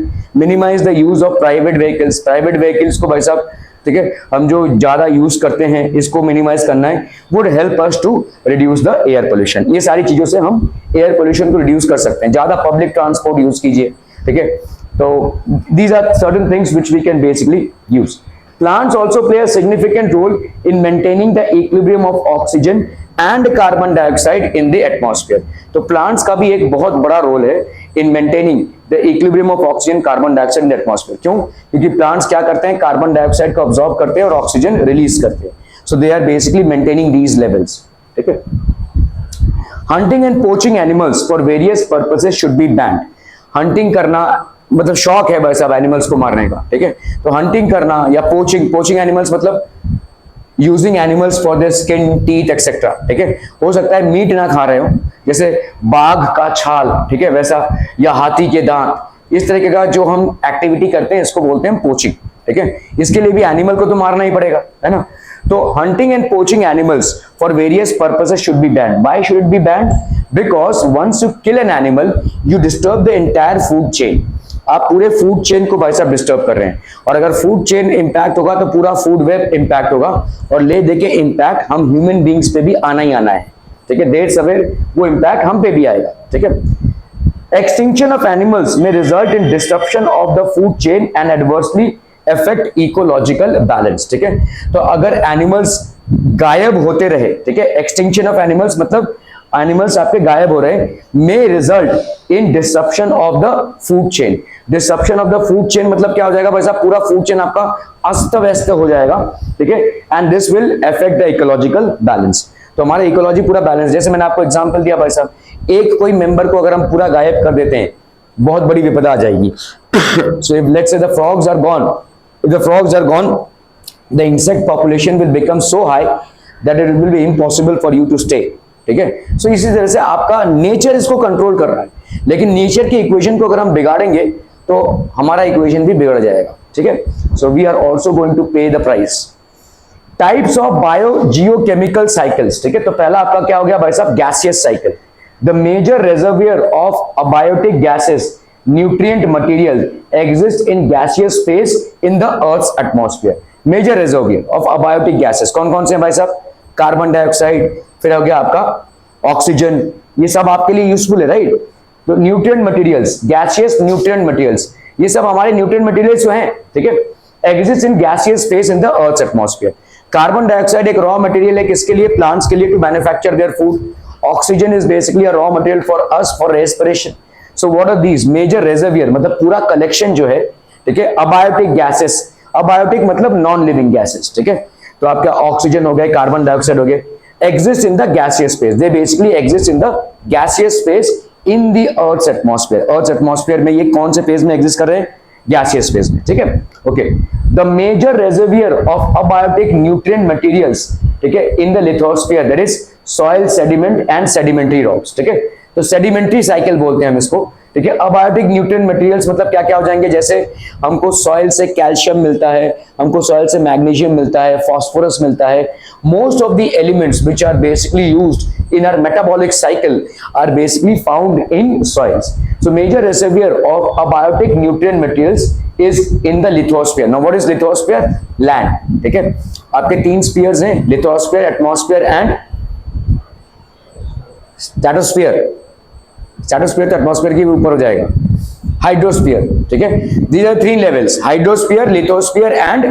[SPEAKER 1] minimize the use of private vehicles, private vehicles को भाई साहब, ठीक है, हम जो ज्यादा यूज करते हैं इसको मिनिमाइज करना है, would help us to reduce the air pollution, ये सारी चीजों से हम एयर पोल्यूशन को रिड्यूस कर सकते हैं, ज्यादा पब्लिक ट्रांसपोर्ट यूज कीजिए, ठीक है, so these are certain things which we can basically use. Plants also play a significant role in maintaining the equilibrium of oxygen and carbon dioxide in the atmosphere. तो plants का भी एक बहुत बड़ा role है in maintaining the equilibrium of oxygen, carbon dioxide in the atmosphere. क्यों? क्योंकि plants क्या करते हैं, कार्बन डाइऑक्साइड को absorb करते हैं और ऑक्सीजन रिलीज करते हैं, so they are basically maintaining these levels, ठीक है। Hunting and poaching animals for various purposes should be band. Hunting करना मतलब शौक है भाई साहब एनिमल्स को मारने का, ठीक है, तो हंटिंग करना या पोचिंग एनिमल्स मतलब using animals for their skin, teeth etcetera, ठीक है। हो सकता है मीट ना खा रहे हो, जैसे बाघ का छाल, ठीक है, वैसा, या हाथी के दांत, इस तरीके का जो हम एक्टिविटी करते हैं इसको बोलते हैं पोचिंग, ठीक है। इसके लिए भी एनिमल को तो मारना ही पड़ेगा, है ना। तो hunting and poaching animals for various purposes should be banned. Why should it be banned? Because once you kill an animal you disturb the entire food chain. आप पूरे फूड चेन को भाई साहब डिस्टर्ब कर रहे हैं, और अगर फूड चेन इंपैक्ट होगा तो पूरा फूड वेब इंपैक्ट होगा, और ले दे के इंपैक्ट हम ह्यूमन बींग्स पे भी आना ही आना है, ठीक है। देर सवेर वो इंपैक्ट हम पे भी आएगा, ठीक है। Extinction of animals may result in disruption of the food chain and adversely affect ecological balance, ठीक है। तो अगर एनिमल्स गायब होते रहे, ठीक है, एक्सटिंक्शन ऑफ एनिमल्स मतलब एनिमल्स आपके गायब हो रहे हैं, may result in disruption of the food chain. Disruption of the food chain मतलब क्या हो जाएगा भाई साहब, पूरा फूड चेन आपका अस्त व्यस्त हो जाएगा, ठीक है, and this will affect the ecological balance. तो हमारा इकोलॉजी पूरा बैलेंस, जैसे मैंने आपको एग्जांपल दिया भाई साहब, एक कोई मेंबर को अगर हम पूरा गायब कर देते हैं बहुत बड़ी विपदा आ जाएगी। So if let's say the frogs are gone, if the frogs are gone the insect population will become so high that it will be impossible for you to stay, ठीक है। सो इसी तरह से आपका नेचर इसको कंट्रोल कर रहा है, लेकिन नेचर की इक्वेशन को अगर हम बिगाड़ेंगे तो हमारा इक्वेशन भी बिगड़ जाएगा, ठीक है। So we are also going to pay the price. Types of biogeochemical cycles, ठीक है। तो पहला आपका क्या हो गया भाई साहब, gaseous cycle. The major reservoir of abiotic gases nutrient material exist in gaseous space in the earth's atmosphere. Major reservoir of abiotic gases कौन कौन से हैं भाई साहब? कार्बन डाइऑक्साइड, फिर हो गया आपका ऑक्सीजन, ये सब आपके लिए यूजफुल है, राइट। तो nutrient materials, gaseous nutrient materials, ये सब हमारे न्यूट्रिएंट मटेरियल्स जो हैं, ठीक है, exist in gaseous space in the earth's atmosphere. Carbon dioxide एक रॉ मटेरियल है किसके लिए? प्लांट्स के लिए, to manufacture their food. Oxygen is basically a raw material for us for respiration. So what are these major reservoir, मतलब पूरा collection जो है, ठीक है, अबायोटिक गैसेस। अबायोटिक मतलब नॉन लिविंग गैसेस, ठीक है। तो आपका ऑक्सीजन हो गए, कार्बन डाइऑक्साइड हो गए, exist in the gaseous space. They basically exist in the gaseous space in the earth's atmosphere. Earth's atmosphere में ये कौन से फेज में एग्जिस्ट कर रहे हैं? गैसियस फेज में, ठीक है। Okay, the major reservoir of abiotic nutrient materials, ठीक है, in the lithosphere that is soil, sediment and sedimentary rocks, ठीक है। तो सेडिमेंट्री साइकिल बोलते हैं हम इसको, ठीक है। अबायोटिक न्यूट्रिएंट मटेरियल्स मतलब क्या क्या हो जाएंगे? जैसे हमको सॉइल से कैल्शियम मिलता है, हमको सॉइल से मैग्नीशियम मिलता है, फास्फोरस मिलता है। Most of the elements which are basically used in our metabolic cycle are basically found in soils. So major reservoir of abiotic nutrient materials is in the lithosphere. Now what is lithosphere? Land, ठीक है। आपके तीन spheres हैं, lithosphere, atmosphere and stratosphere. Stratosphere तो atmosphere के ऊपर हो जाएगा। Hydrosphere, ठीक है। These are three levels: hydrosphere, lithosphere and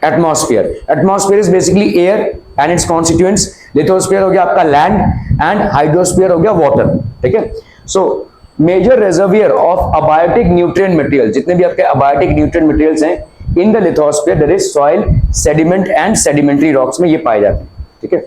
[SPEAKER 1] atmosphere. Atmosphere is basically air and its constituents. Lithosphere हो गया आपका land and hydrosphere हो गया water, ठीक है। So major reservoir of abiotic nutrient materials, जितने भी आपके abiotic nutrient materials हैं in the lithosphere, there is soil, sediment and sedimentary rocks में ये पाए जाते हैं, ठीक है।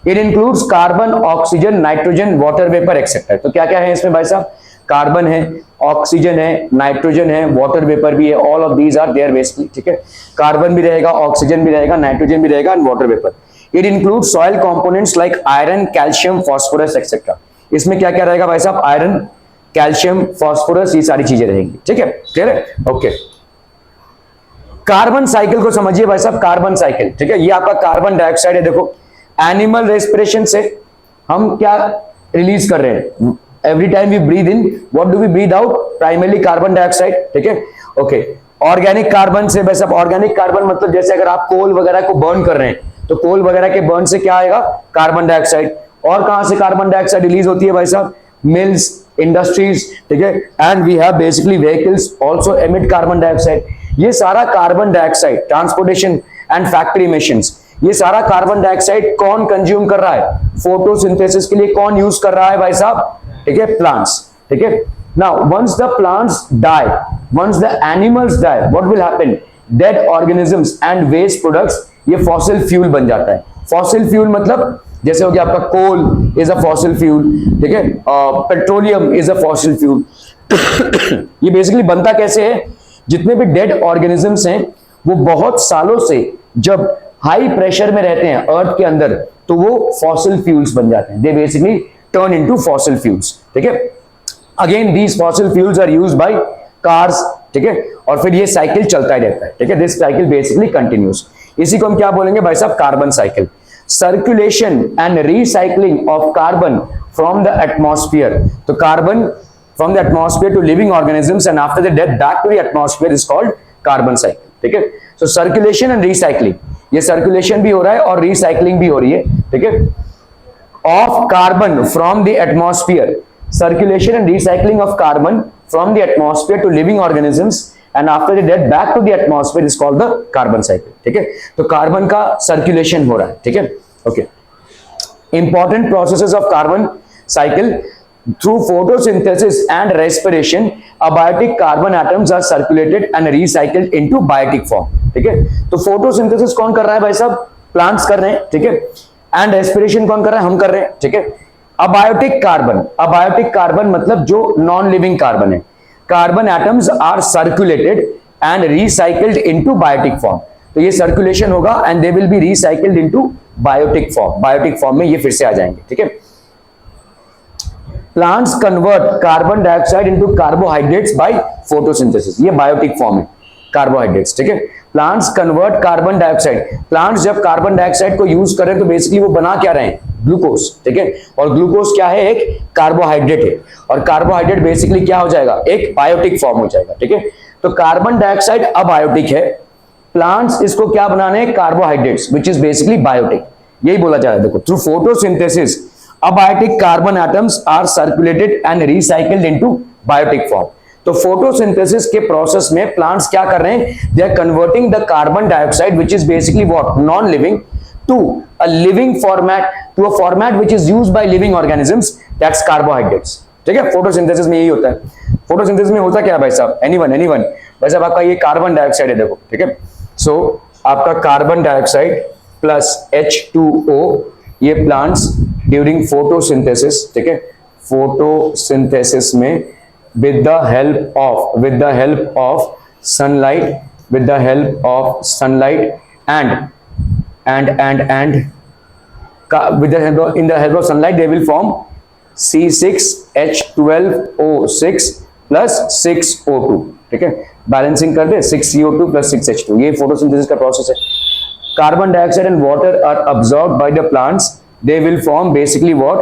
[SPEAKER 1] It includes carbon, oxygen, nitrogen, water vapor etc. तो क्या क्या है इसमें भाई साहब? कार्बन है, ऑक्सीजन है, नाइट्रोजन है, वाटर वेपर भी है। All of these are there basically, ठीक है। कार्बन भी रहेगा, ऑक्सीजन भी रहेगा, नाइट्रोजन भी रहेगा and water vapour. It includes soil components like iron, calcium, phosphorus etcetera. इसमें क्या क्या रहेगा भाई साहब? आयरन, कैल्शियम, फास्फोरस, ये सारी चीजें रहेंगी, ठीक है। क्लियर है? ओके। कार्बन साइकिल को समझिए भाई साहब, कार्बन साइकिल, ठीक है। ये आपका कार्बन डाइऑक्साइड है। देखो, एनिमल रेस्पिरेशन से हम क्या रिलीज कर रहे हैं? Every time we breathe in, what do we breathe out? Primarily carbon dioxide, ठीक है। ओके, ऑर्गेनिक कार्बन से, वैसे ऑर्गेनिक कार्बन मतलब जैसे अगर आप कोल वगैरह को बर्न कर रहे हैं तो कोल वगैरह के बर्न से क्या आएगा? Carbon dioxide. और कहां से कार्बन डाइऑक्साइड रिलीज होती है भाई साहब? मिल्स, इंडस्ट्रीज, ठीक है। And we have basically vehicles also emit carbon dioxide. ये सारा carbon dioxide, transportation and factory emissions, ये सारा कार्बन डाइऑक्साइड कौन कंज्यूम कर रहा है? फोटोसिंथेसिस के लिए कौन यूज कर रहा है भाई साहब? ठीक है, प्लांट्स, ठीक है। Now once the plants die, once the animals die, what will happen? Dead organisms and waste products, ये फॉसिल फ्यूल बन जाता है। फॉसिल फ्यूल मतलब जैसे हो गया आपका coal is a fossil fuel, ठीक है, petroleum is a fossil fuel. ये बेसिकली बनता कैसे है, जितने भी डेड ऑर्गेनिजम्स हैं वो बहुत सालों से जब हाई प्रेशर में रहते हैं अर्थ के अंदर तो वो फॉसिल फ्यूल्स बन जाते हैं, they basically turn into fossil fuels, ठीक है। Again these fossil fuels are used by cars, ठीक है, और फिर ये साइकिल चलता ही रहता है, ठीक है, दिस साइकिल बेसिकली कंटिन्यूस। इसी को हम क्या बोलेंगे भाई साहब, carbon cycle. Circulation and recycling of carbon from the atmosphere, तो carbon from the atmosphere to living organisms and after the death back to the atmosphere is called carbon cycle, ठीक है। सो सर्कुलेशन एंड रिसाइकलिंग, ये circulation भी हो रहा है और recycling भी हो रही है, ठीक है, of carbon from the atmosphere, circulation and recycling of carbon from the atmosphere to living organisms and after the death back to the atmosphere is called the carbon cycle, ठीक है। तो कार्बन का सर्कुलेशन हो रहा है, ठीक है, okay. Important processes of carbon cycle, through photosynthesis and respiration abiotic carbon atoms are circulated and recycled into biotic form, ठीक है। तो फोटोसिंथेसिस कौन कर रहा है भाई साहब, प्लांट्स कर रहे हैं, ठीक है, एंड रेस्पिरेशन कौन कर रहा है, हम कर रहे हैं, ठीक है। अबायोटिक कार्बन, अबायोटिक कार्बन मतलब जो नॉन लिविंग कार्बन है, carbon atoms are circulated and recycled into biotic form, तो ये सर्कुलेशन होगा and they will be recycled into biotic form, biotic form में ये फिर से आ जाएंगे, ठीक है। Plants convert carbon dioxide into carbohydrates by photosynthesis, ये बायोटिक फॉर्म है कार्बोहाइड्रेट्स, ठीक है। Plants convert carbon dioxide, plants जब कार्बन डाइऑक्साइड को यूज करें तो बेसिकली वो बना क्या रहे हैं, ग्लूकोज, ठीक है, और ग्लूकोज क्या है, एक कार्बोहाइड्रेट है, और कार्बोहाइड्रेट बेसिकली क्या हो जाएगा, एक बायोटिक फॉर्म हो जाएगा, ठीक है। तो कार्बन डाइऑक्साइड अबायोटिक है, प्लांट्स इसको क्या बनाने हैं, carbohydrates which is basically biotic, यही बोला जा रहा है। देखो, through photosynthesis abiotic carbon atoms are circulated and recycled into biotic form. तो फोटोसिंथेसिस के प्रोसेस में प्लांट्स क्या कर रहे हैं, they are converting the carbon dioxide which is basically what, non living, to a living format, to a format which is used by living organisms, that's carbohydrates, ठीक है। Photosynthesis में यही होता है। फोटोसिंथेसिस में होता क्या है भाई साहब, एनीवन भाई साहब, आपका ये कार्बन डाइऑक्साइड है, देखो, ठीक है। सो आपका कार्बन डाइऑक्साइड प्लस H2O, ये प्लांट्स ड्यूरिंग फोटोसिंथेसिस, ठीक है, फोटोसिंथेसिस में with the help of sunlight, with the help of sunlight and with the help of, in the help of sunlight they will form C6H12O6 plus 6O2, ठीक है, balancing कर दे 6CO2 plus 6H2, ये photosynthesis का process है। Carbon dioxide and water are absorbed by the plants, they will form basically what,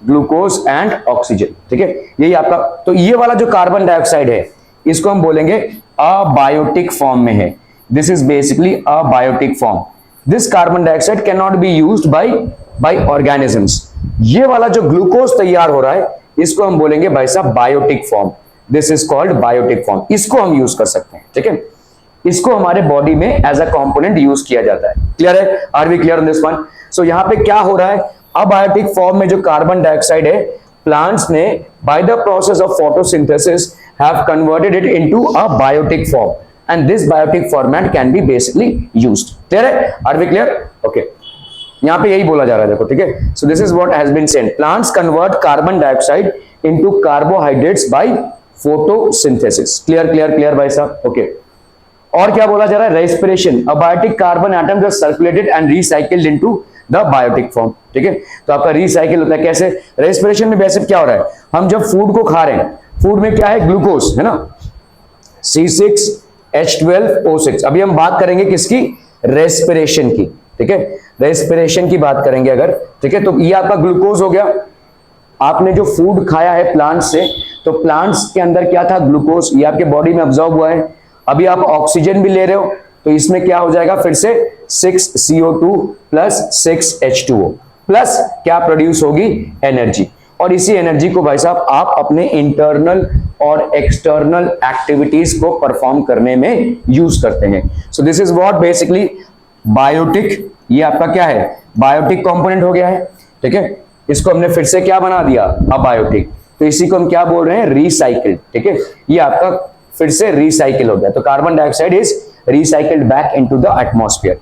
[SPEAKER 1] glucose and oxygen, ठीक है, यही आपका। तो ये वाला जो कार्बन डाइऑक्साइड है इसको हम बोलेंगे अबायोटिक फॉर्म में है, this is basically a biotic form. This carbon dioxide cannot be used by organisms. ये वाला जो ग्लूकोज तैयार हो रहा है इसको हम बोलेंगे भाई साहब biotic form, this is called biotic form. इसको हम यूज कर सकते हैं, ठीक है, इसको हमारे बॉडी में एज अ कंपोनेंट यूज किया जाता है। क्लियर है, are we clear on this one? So यहाँ पे क्या हो रहा है, अबायोटिक फॉर्म में जो कार्बन डाइऑक्साइड है प्लांट्स ने by the process of photosynthesis have converted it into a biotic form and this biotic format can be basically used. Clear है, are we clear? Okay, यहाँ पे यही बोला जा रहा है, देखो, ठीक है। So this is what has been said, plants convert carbon dioxide into carbohydrates by photosynthesis. Clear भाई साहब, okay। और क्या बोला जा रहा है, respiration, abiotic carbon atoms are circulated and recycled into the biotic form, ठीक है। तो आपका रिसाइकिल होता है कैसे, रेस्पिरेशन में वैसे क्या हो रहा है, हम जब फूड को खा रहे हैं, फूड में क्या है, ग्लूकोज है ना, C6H12O6। अभी हम बात करेंगे किसकी, रेस्पिरेशन की, ठीक है, रेस्पिरेशन की बात करेंगे अगर, ठीक है। तो ये आपका ग्लूकोज हो गया, आपने जो फूड खाया है प्लांट से, तो प्लांट्स के अंदर क्या था, ग्लूकोज, ये आपके बॉडी में अब्सॉर्ब हुआ है। अभी आप ऑक्सीजन भी ले रहे हो तो इसमें क्या हो जाएगा, फिर से 6CO2 प्लस 6H2O प्लस क्या प्रोड्यूस होगी, एनर्जी। और इसी एनर्जी को भाई साहब आप अपने इंटरनल और एक्सटर्नल एक्टिविटीज को परफॉर्म करने में यूज करते हैं। So this is what basically biotic, ये आपका क्या है, बायोटिक कंपोनेंट हो गया है, ठीक है। इसको हमने फिर से क्या बना दिया, अबायोटिक, तो इसी को हम क्या बोल रहे हैं, रिसाइकिल्ड, ठीक है, ये आपका फिर से रिसाइकिल हो गया। तो carbon dioxide is recycled back into the atmosphere.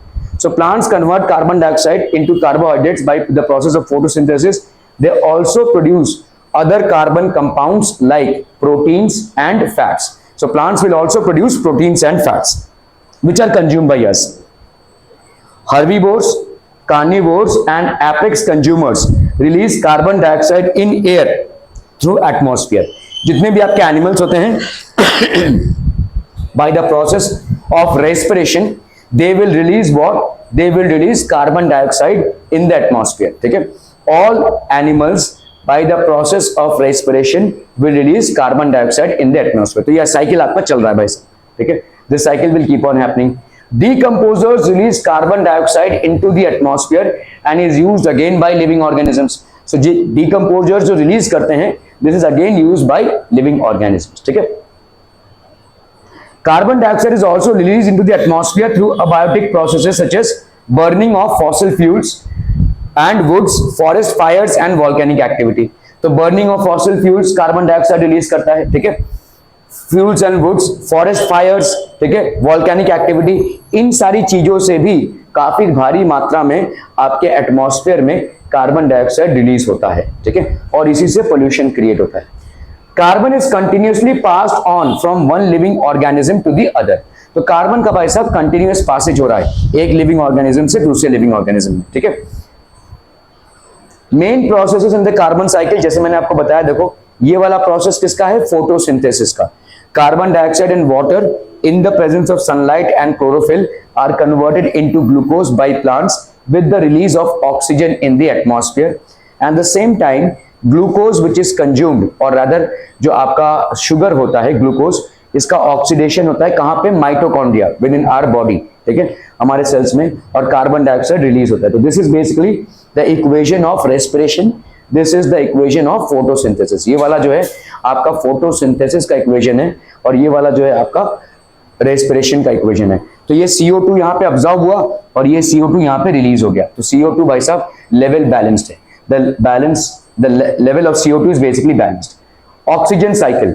[SPEAKER 1] So plants convert carbon dioxide into carbohydrates by the process of photosynthesis. They also produce other carbon compounds like proteins and fats. So plants will also produce proteins and fats which are consumed by us. Herbivores, carnivores and apex consumers release carbon dioxide in air through atmosphere. जितने भी आपके animals होते हैं by the process of respiration they will release what? They will release carbon dioxide in the atmosphere. ठीक है, all animals by the process of respiration will release carbon dioxide in the atmosphere. तो यह cycle आपका चल रहा है भाई साहब, ठीक है, this cycle will keep on happening. Decomposers release carbon dioxide into the atmosphere and is used again by living organisms. So decomposers जो release करते हैं, this is again used by living organisms. ठीक है. Carbon dioxide is also released into the atmosphere through abiotic processes such as burning of fossil fuels and woods, forest fires and volcanic activity. तो burning of fossil fuels carbon dioxide release करता है, ठीक है, fuels and woods, forest fires, ठीक है, volcanic activity, इन सारी चीजों से भी काफी भारी मात्रा में आपके एटमॉस्फेयर में कार्बन डाइऑक्साइड रिलीज होता है, ठीक है, और इसी से पोल्यूशन क्रिएट होता है. Carbon is continuously passed on from one living organism to the other. तो कार्बन का भाई साहब कंटिन्यूअस पासेज हो रहा है एक लिविंग ऑर्गेनिज्म से दूसरे लिविंग ऑर्गेनिज्म में, ठीक है. Main processes in the carbon cycle, जैसे मैंने आपको बताया, देखो ये वाला प्रोसेस किसका है? फोटोसिंथेसिस का. Carbon dioxide and water in the presence of sunlight and chlorophyll are converted into glucose by plants with the release of oxygen in the atmosphere. And the same time glucose which is consumed, or rather जो आपका sugar होता है glucose, इसका oxidation होता है कहाँ पे? Mitochondria within our body, ठीक है, हमारे सेल्स में, और कार्बन डाइऑक्साइड रिलीज होता है. तो this is basically the equation of respiration, this is the equation of photosynthesis. ये वाला जो है आपका फोटोसिंथेसिस का इक्वेशन है और ये वाला जो है आपका रेस्पिरेशन का इक्वेशन है. तो ये CO2 यहाँ पे ऑब्जर्व हुआ और ये CO2 यहाँ पे रिलीज हो गया. तो CO2 भाई साहब लेवल बैलेंस्ड है. The level of CO2 is basically balanced. Oxygen cycle.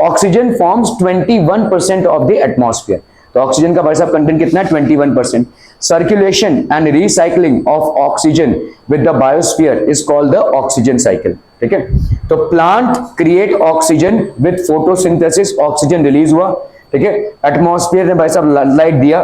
[SPEAKER 1] Oxygen forms 21% of the atmosphere. तो ऑक्सीजन का भाई साहब कंटेंट कितना है? 21%. Circulation and recycling of oxygen with the biosphere is called the oxygen cycle. ठीक है. तो plant create oxygen with photosynthesis, oxygen release हुआ, ठीक है, एटमॉस्फेयर ने भाई साहब लाइट दिया.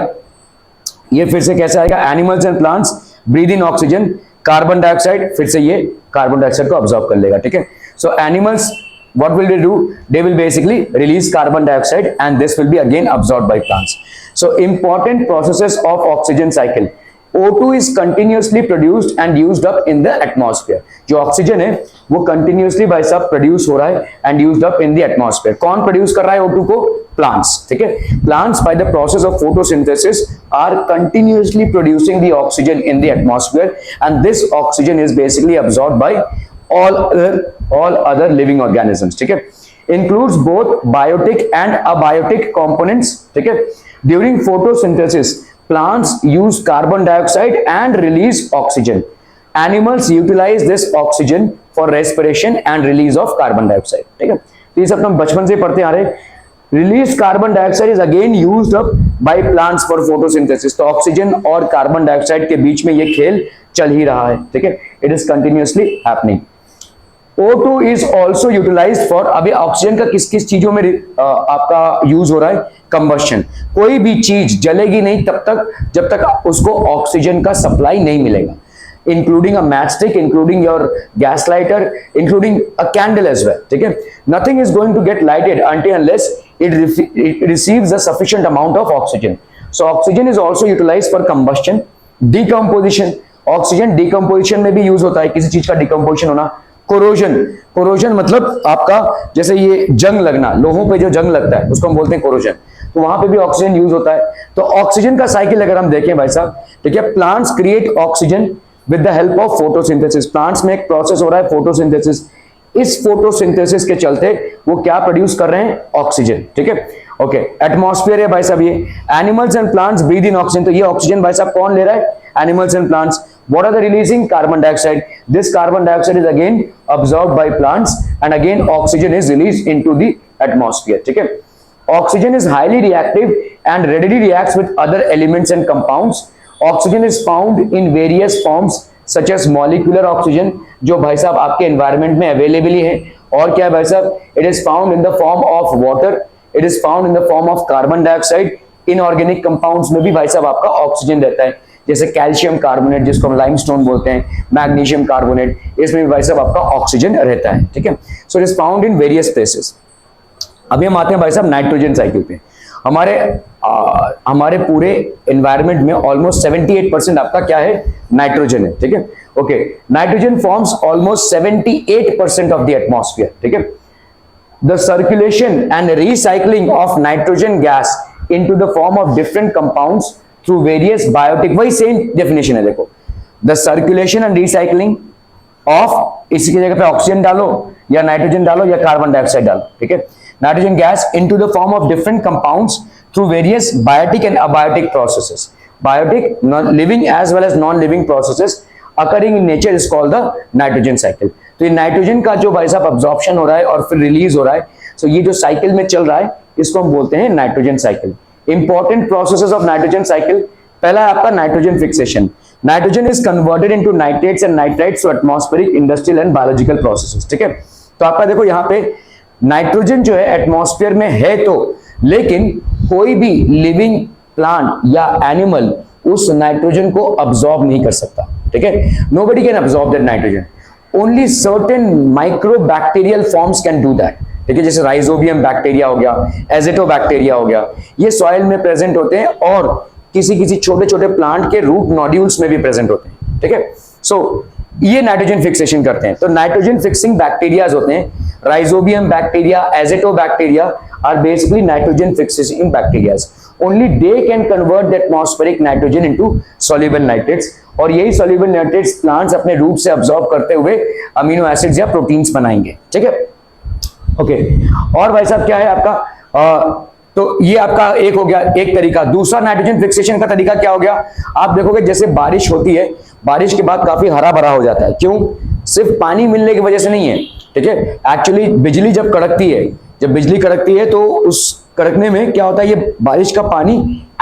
[SPEAKER 1] ये फिर से कैसे आएगा? Animals and plants breathe in oxygen, carbon dioxide फिर से ये कार्बन डाइऑक्साइड को ऑब्जॉर्व कर लेगा, ठीक है. सो animals what will they do? They will basically release carbon dioxide and this will be again absorbed by plants. So important processes of oxygen cycle. O2 is continuously produced and used up in the atmosphere. जो oxygen है वो continuously भाई साहब produce हो रहा है and used up in the atmosphere. कौन produce कर रहा है O2 को? प्लांट्स, ठीक है. Plants by the process of photosynthesis are continuously producing the oxygen in the atmosphere and this oxygen is basically absorbed by all other living organisms, ठीक है. Includes both biotic and abiotic components, ठीक है. During photosynthesis plants use carbon dioxide and release oxygen. Animals utilize this oxygen for respiration and release of carbon dioxide, ठीक है. तो ये सब हम बचपन से पढ़ते आ रहे हैं. Released carbon dioxide is again used up by plants for photosynthesis. तो ऑक्सीजन और कार्बन डाइऑक्साइड के बीच में ये खेल चल ही रहा है, ठीक है. It is continuously happening. O2 is also utilized for, अभी ऑक्सीजन का किस किस चीजों में आपका यूज हो रहा है? कंबशन. कोई भी चीज जलेगी नहीं तब तक जब तक उसको ऑक्सीजन का सप्लाई नहीं मिलेगा, including a matchstick, including your gas lighter, including a candle as well, ठीक है. Nothing is going to get lighted until unless it receives a sufficient amount of oxygen. So oxygen is also utilized for combustion, decomposition. Oxygen decomposition में भी use होता है, किसी चीज का decomposition होना. कोरोजन मतलब आपका जैसे ये जंग लगना, लोहों पे जो जंग लगता है उसको हम बोलते हैं कोरोजन. तो वहां पे भी ऑक्सीजन यूज होता है. तो ऑक्सीजन का साइकिल अगर हम देखें भाई साहब, ठीक है, plants create oxygen with the help of photosynthesis. Plants में एक प्रोसेस हो रहा है फोटोसिंथेसिस. इस फोटोसिंथेसिस के चलते वो क्या प्रोड्यूस कर रहे हैं? ऑक्सीजन, ठीक है. ओके, एटमॉस्फेयर है भाई साहब ये. Animals and plants breathe in oxygen. तो ये ऑक्सीजन भाई साहब कौन ले रहा है? Animals and plants. What are they releasing? Carbon dioxide. This carbon dioxide is again absorbed by plants and again oxygen is released into the atmosphere, ठीक है. Oxygen is highly reactive and readily reacts with other elements and compounds. Oxygen is found in various forms such as molecular oxygen, जो भाई साहब आपके environment में available ही है। और क्या है भाई साहब, it is found in the form of water, it is found in the form of carbon dioxide. Inorganic compounds में भी भाई साहब आपका ऑक्सीजन रहता है, जैसे कैल्शियम कार्बोनेट जिसको हम लाइमस्टोन बोलते हैं, मैग्नीशियम कार्बोनेट, इसमें भी भाई साहब आपका ऑक्सीजन रहता है। ठीक है, so it is found in various places. अभी हम आते हैं भाई साहब नाइट्रोजन साइकिल पे। हमारे पूरे एनवायरनमेंट में ऑलमोस्ट 78% आपका क्या है, नाइट्रोजन है। ठीक है, okay, nitrogen forms almost 78% of the atmosphere. ठीक है, the circulation and recycling of nitrogen gas into the form of different compounds through various biotic, वही सेम डेफिनेशन है। देखो, the circulation and recycling of, इसकी जगह पे ऑक्सीजन डालो या नाइट्रोजन डालो या कार्बन डाइऑक्साइड डालो। ठीक है, nitrogen gas into the form of different compounds through various biotic and abiotic processes, biotic living as well as non living processes occurring in nature is called the nitrogen cycle. तो ये nitrogen का जो भाई साहब absorption हो रहा है और फिर रिलीज हो रहा है, सो ये जो साइकिल में चल रहा है इसको हम बोलते हैं nitrogen cycle. Important processes of nitrogen cycle, पहला है आपका nitrogen fixation. Nitrogen is converted into nitrates and nitrites through atmospheric, industrial and biological processes. ठीक है, तो आपका देखो यहाँ पे नाइट्रोजन जो है एटमॉस्फेयर में है तो, लेकिन कोई भी लिविंग प्लांट या एनिमल उस नाइट्रोजन को अब्सॉर्ब नहीं कर सकता। ठीक है, nobody can absorb that nitrogen, only certain microbacterial forms can do that. ठीक है, जैसे राइजोबियम बैक्टीरिया हो गया, एजिटोबैक्टीरिया हो गया, ये सॉइल में प्रेजेंट होते हैं और किसी छोटे छोटे प्लांट के रूट नोड्यूल्स में भी प्रेजेंट होते हैं। ठीक है, सो ये नाइट्रोजन फिक्सेशन करते हैं। तो नाइट्रोजन फिक्सिंग बैक्टीरियाज होते हैं, rhizobium bacteria, azotobacteria are basically nitrogen fixing bacterias. Only they can convert the atmospheric nitrogen into soluble nitrates, और यही सॉल्युबल नाइट्रेट्स प्लांट्स अपने रूट से अब्सॉर्ब करते हुए अमीनो एसिड्स या प्रोटीन्स बनाएंगे। ठीक है, ओके, और भाई साहब क्या है आपका, तो ये आपका एक हो गया एक तरीका। दूसरा नाइट्रोजन फिक्सेशन का तरीका क्या हो गया, आप देखोगे जैसे बारिश होती है, बारिश के बाद काफी हरा भरा हो जाता है। क्यों? सिर्फ पानी मिलने की वजह से नहीं है। ठीक है, एक्चुअली बिजली जब कड़कती है, जब बिजली कड़कती है तो उस कड़कने में क्या होता है, ये बारिश का पानी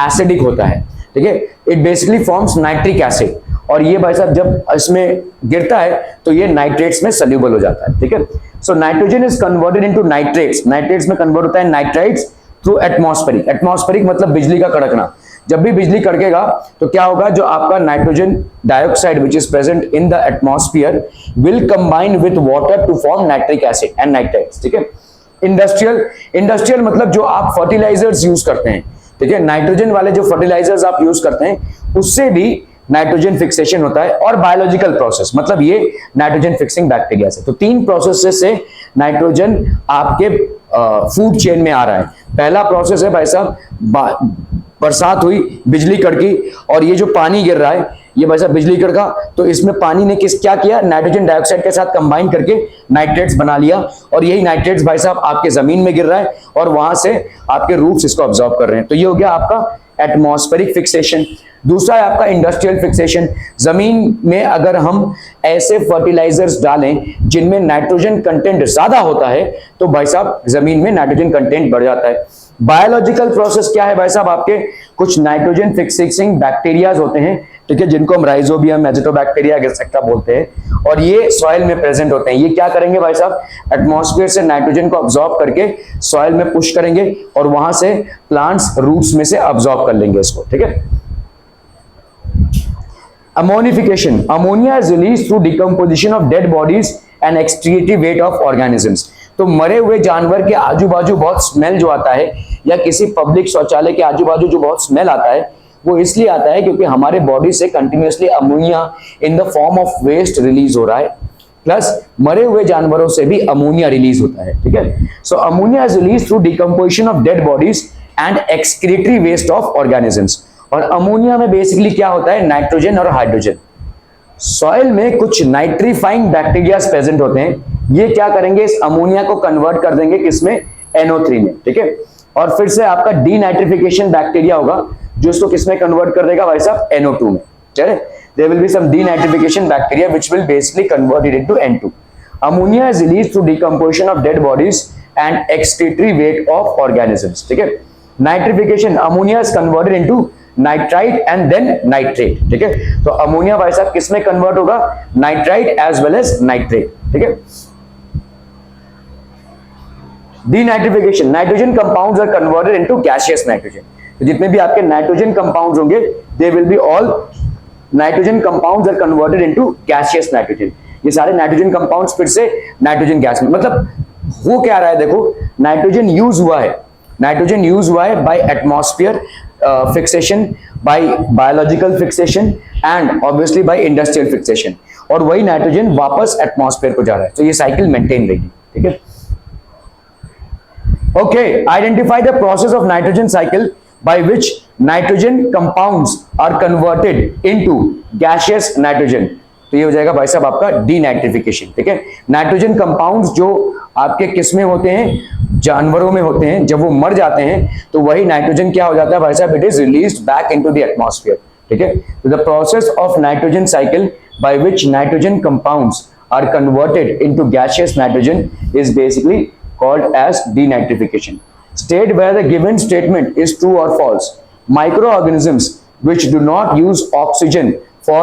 [SPEAKER 1] एसिडिक होता है। ठीक है, it basically forms nitric acid, और ये भाई साहब जब इसमें गिरता है तो ये नाइट्रेट्स में सल्यूबल हो जाता है। ठीक है, so nitrogen is converted into nitrates, nitrates में कन्वर्ट होता है नाइट्राइट्स थ्रू एटमॉस्फेरिक। एटमॉस्फेरिक मतलब बिजली का कड़कना। जब भी बिजली कड़केगा तो क्या होगा, जो आपका nitrogen dioxide which is present in the atmosphere will combine with water to form nitric acid and nitrites. ठीक है, इंडस्ट्रियल मतलब जो आप फर्टिलाइजर्स यूज करते हैं। ठीक है, नाइट्रोजन वाले जो फर्टिलाइजर्स आप यूज करते हैं उससे भी नाइट्रोजन फिक्सेशन होता है। और बायोलॉजिकल प्रोसेस मतलब ये नाइट्रोजन फिक्सिंग बैक्टीरिया से। तो तीन प्रोसेस से नाइट्रोजन आपके फूड चेन में आ रहा है। पहला प्रोसेस है भाई साहब, बरसात हुई, बिजली कड़की, और ये जो पानी गिर रहा है ये भाई साहब बिजली कड़का, तो इसमें पानी ने क्या किया, नाइट्रोजन डाइऑक्साइड के साथ कंबाइन करके नाइट्रेट्स बना लिया, और यही नाइट्रेट्स भाई साहब आपके जमीन में गिर रहा है और वहां से आपके रूट्स इसको अब्सॉर्ब कर रहे हैं। तो ये हो गया आपका एटमॉस्फेरिक फिक्सेशन। दूसरा है आपका इंडस्ट्रियल फिक्सेशन। जमीन में अगर हम ऐसे फर्टिलाइजर्स डालें जिनमें नाइट्रोजन कंटेंट ज्यादा होता है तो भाई साहब जमीन में नाइट्रोजन कंटेंट बढ़ जाता है। बायोलॉजिकल प्रोसेस क्या है भाई साहब, आपके कुछ नाइट्रोजन फिक्सिंग बैक्टीरियाज होते हैं, ठीक है, जिनको हम राइजोबियम, एजिटोबैक्टीरिया एक्सेट्रा बोलते हैं, और ये सॉइल में प्रेजेंट होते हैं। ये क्या करेंगे भाई साहब, एटमॉस्फेयर से नाइट्रोजन को अब्सॉर्ब करके सॉइल में पुश करेंगे और वहां से प्लांट्स रूट्स में से अब्सॉर्ब कर लेंगे इसको। ठीक है, ammonification, ammonia is release through decomposition of dead bodies and excretory waste of organisms. तो मरे हुए जानवर के आजू बाजू बहुत स्मेल जो आता है, या किसी पब्लिक शौचालय के आजू बाजू जो बहुत स्मेल आता है, वो इसलिए आता है क्योंकि हमारे बॉडी से continuously ammonia in the form of waste release हो रहा है, प्लस मरे हुए जानवरों से भी अमोनिया रिलीज होता है। ठीक है, so ammonia is release through decomposition of dead bodies and excretory waste of organisms. और अमोनिया में बेसिकली क्या होता है, नाइट्रोजन और हाइड्रोजन। सॉइल में कुछ नाइट्रीफाइंग बैक्टीरिया प्रेजेंट होते हैं, ये क्या करेंगे, इस अमोनिया को कन्वर्ट कर देंगे किसमें, NO3 में। ठीक है, और फिर से आपका डीनाइट्रिफिकेशन बैक्टीरिया होगा जो इसको किसमें कन्वर्ट कर देगा भाई साहब, NO2 में। चले, there will be some denitrification bacteria which will basically convert it into N2। Ammonia is released through decomposition of dead bodies and excretory waste of organisms. ठीक है, nitrification, ammonia is converted into nitrite and then nitrate, ठीक है। तो ammonia भाई साहब किस में convert होगा, nitrite as well as nitrate, ठीक है। Denitrification, nitrogen compounds are converted into gaseous nitrogen. तो जितने भी आपके नाइट्रोजन कंपाउंड्स होंगे they will be all nitrogen compounds are converted into gaseous nitrogen. ये सारे नाइट्रोजन कंपाउंड्स फिर से नाइट्रोजन गैस में, मतलब हो क्या रहा है देखो, नाइट्रोजन यूज हुआ है, नाइट्रोजन यूज हुआ है by atmosphere fixation, by biological fixation and obviously by industrial fixation, और वही नाइट्रोजन वापस एटमॉस्फेयर को जा रहा है। तो ये साइकिल मेंटेन रहेगी, ठीक है। Okay, identify the process of nitrogen cycle by which nitrogen compounds are converted into gaseous nitrogen. तो ये हो जाएगा भाई साहब आपका डीनाइट्रिफिकेशन, ठीक है। नाइट्रोजन कंपाउंड्स जो आपके किस में होते हैं, जानवरों में होते हैं, जब वो मर जाते हैं तो वही नाइट्रोजन क्या हो जाता है भाई साहब, it is released back into the atmosphere, ठीक है। तो the process of nitrogen cycle by which nitrogen compounds are converted into gaseous nitrogen is basically called as denitrification. State where the given statement is true or false. Microorganisms which do not use oxygen for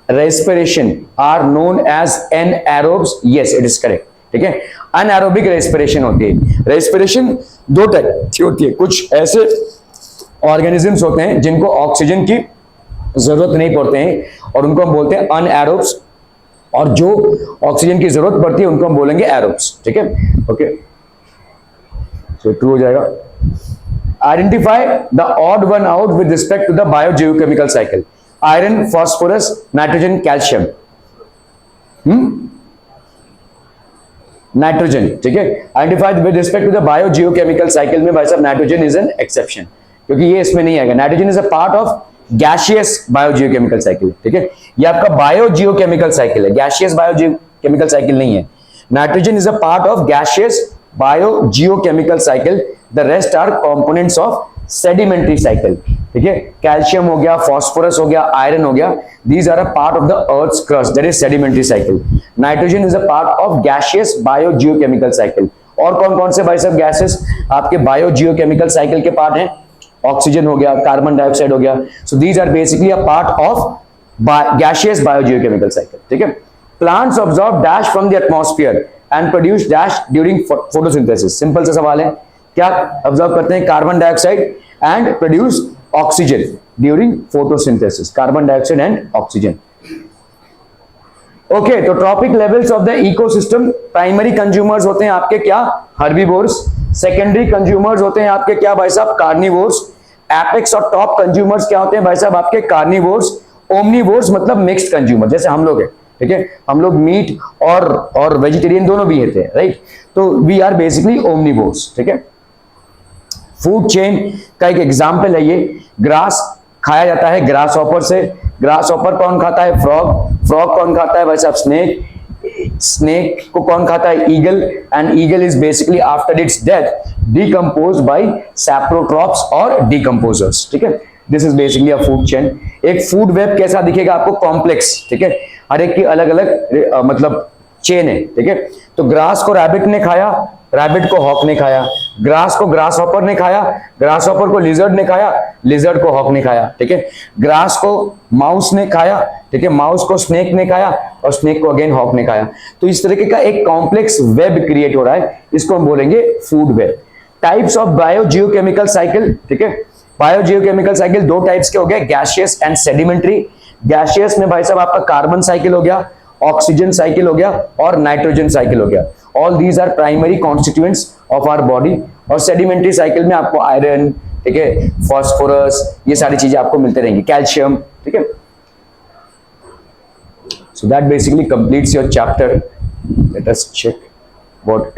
[SPEAKER 1] respiration are known as anaerobes. Yes, it is correct. ठीक है, anaerobic respiration होती है। Respiration दो type की होती है, कुछ ऐसे ऑर्गेनिजम्स होते हैं जिनको ऑक्सीजन की जरूरत नहीं पड़ते हैं और उनको हम बोलते हैं अनएरोब्स, और जो ऑक्सीजन की जरूरत पड़ती है उनको हम बोलेंगे एरोब्स, ठीक है। ओके, सो ट्रू हो जाएगा। Identify the odd one out with respect to the biogeochemical cycle. Iron, phosphorus, nitrogen, calcium, nitrogen, ठीक है। Identify with respect to the biogeochemical cycle में भाई साहब नाइट्रोजन इज एन एक्सेप्शन, क्योंकि ये इसमें नहीं आएगा। Nitrogen is a part of gaseous biogeochemical cycle, ठीक है। ये आपका बायोजियोकेमिकल साइकिल है, गैसियस बायोजियोकेमिकल साइकिल नहीं है। Nitrogen is a part of gaseous biogeochemical cycle, the rest are components of sedimentary cycle, ठीक है। कैल्शियम हो गया, फास्फोरस हो गया, आयरन हो गया, these are a part of the earth's crust, that is sedimentary cycle. Nitrogen is a part of gaseous biogeochemical cycle. और कौन कौन से भाई साहब गैसेस आपके बायोजियोकेमिकल साइकिल के पार्ट हैं, ऑक्सीजन हो गया, कार्बन डाइऑक्साइड हो गया। So these are basically a part of gaseous biogeochemical cycle, ठीक है। Plants absorb dash from the atmosphere and produce dash during photosynthesis. Simple सा सवाल है, क्या ऑब्जर्व करते हैं, carbon dioxide and produce oxygen during photosynthesis, carbon dioxide and oxygen. Okay, तो trophic levels of the ecosystem, primary consumers होते हैं आपके क्या, हर्बीवोर्स। सेकेंडरी कंज्यूमर्स होते हैं आपके क्या भाई साहब, कार्निवोर्स। एपेक्स और टॉप कंज्यूमर्स क्या होते हैं भाई साहब आपके, कार्निवोर्स। ओमनिवोर्स मतलब मिक्स्ड कंज्यूमर, जैसे हम लोग हैं, ठीक है। हम लोग मीट और वेजिटेरियन दोनों भी होते हैं, राइट। तो वी आर बेसिकली ओमनिवोर्स, ठीक है। फूड चेन का एक एग्जाम्पल है ये, ग्रास खाया जाता है ग्रास हॉपर से। ग्रास हॉपर कौन खाता है, फ्रॉग। फ्रॉग कौन खाता है भाई साहब, स्नेक। स्नेक को कौन खाता है, eagle. And eagle is basically after its death decomposed by saprotrophs और डिकम्पोजर्स, ठीक है। This is basically a food chain. एक फूड वेब कैसा दिखेगा आपको, कॉम्प्लेक्स, ठीक है। हर एक की अलग अलग मतलब चेन है, ठीक है। तो ग्रास को रैबिट ने खाया, रैबिट को हॉक ने खाया। ग्रास को ग्रास हॉपर ने खाया, ग्रास हॉपर को लिजर्ड ने खाया, लिजर्ड को हॉक ने खाया, ठीक है। ग्रास को माउस ने खाया, ठीक है, माउस को स्नेक ने खाया और स्नेक को अगेन हॉक ने खाया। तो इस तरीके का एक कॉम्प्लेक्स वेब क्रिएट हो रहा है, इसको हम बोलेंगे food web. Types of biogeochemical cycle, ठीक है। बायोजियोकेमिकल साइकिल दो टाइप्स के हो गए, गैसियस एंड सेडिमेंट्री। गैसियस में भाई साहब आपका कार्बन साइकिल हो गया, ऑक्सीजन साइकिल हो गया और नाइट्रोजन साइकिल हो गया। All these are primary constituents of our body. और सेडिमेंट्री साइकिल में आपको आयरन, ठीक है, फास्फोरस, ये सारी चीजें आपको मिलते रहेंगी, कैल्शियम, ठीक है। So that basically completes your chapter. Let us check what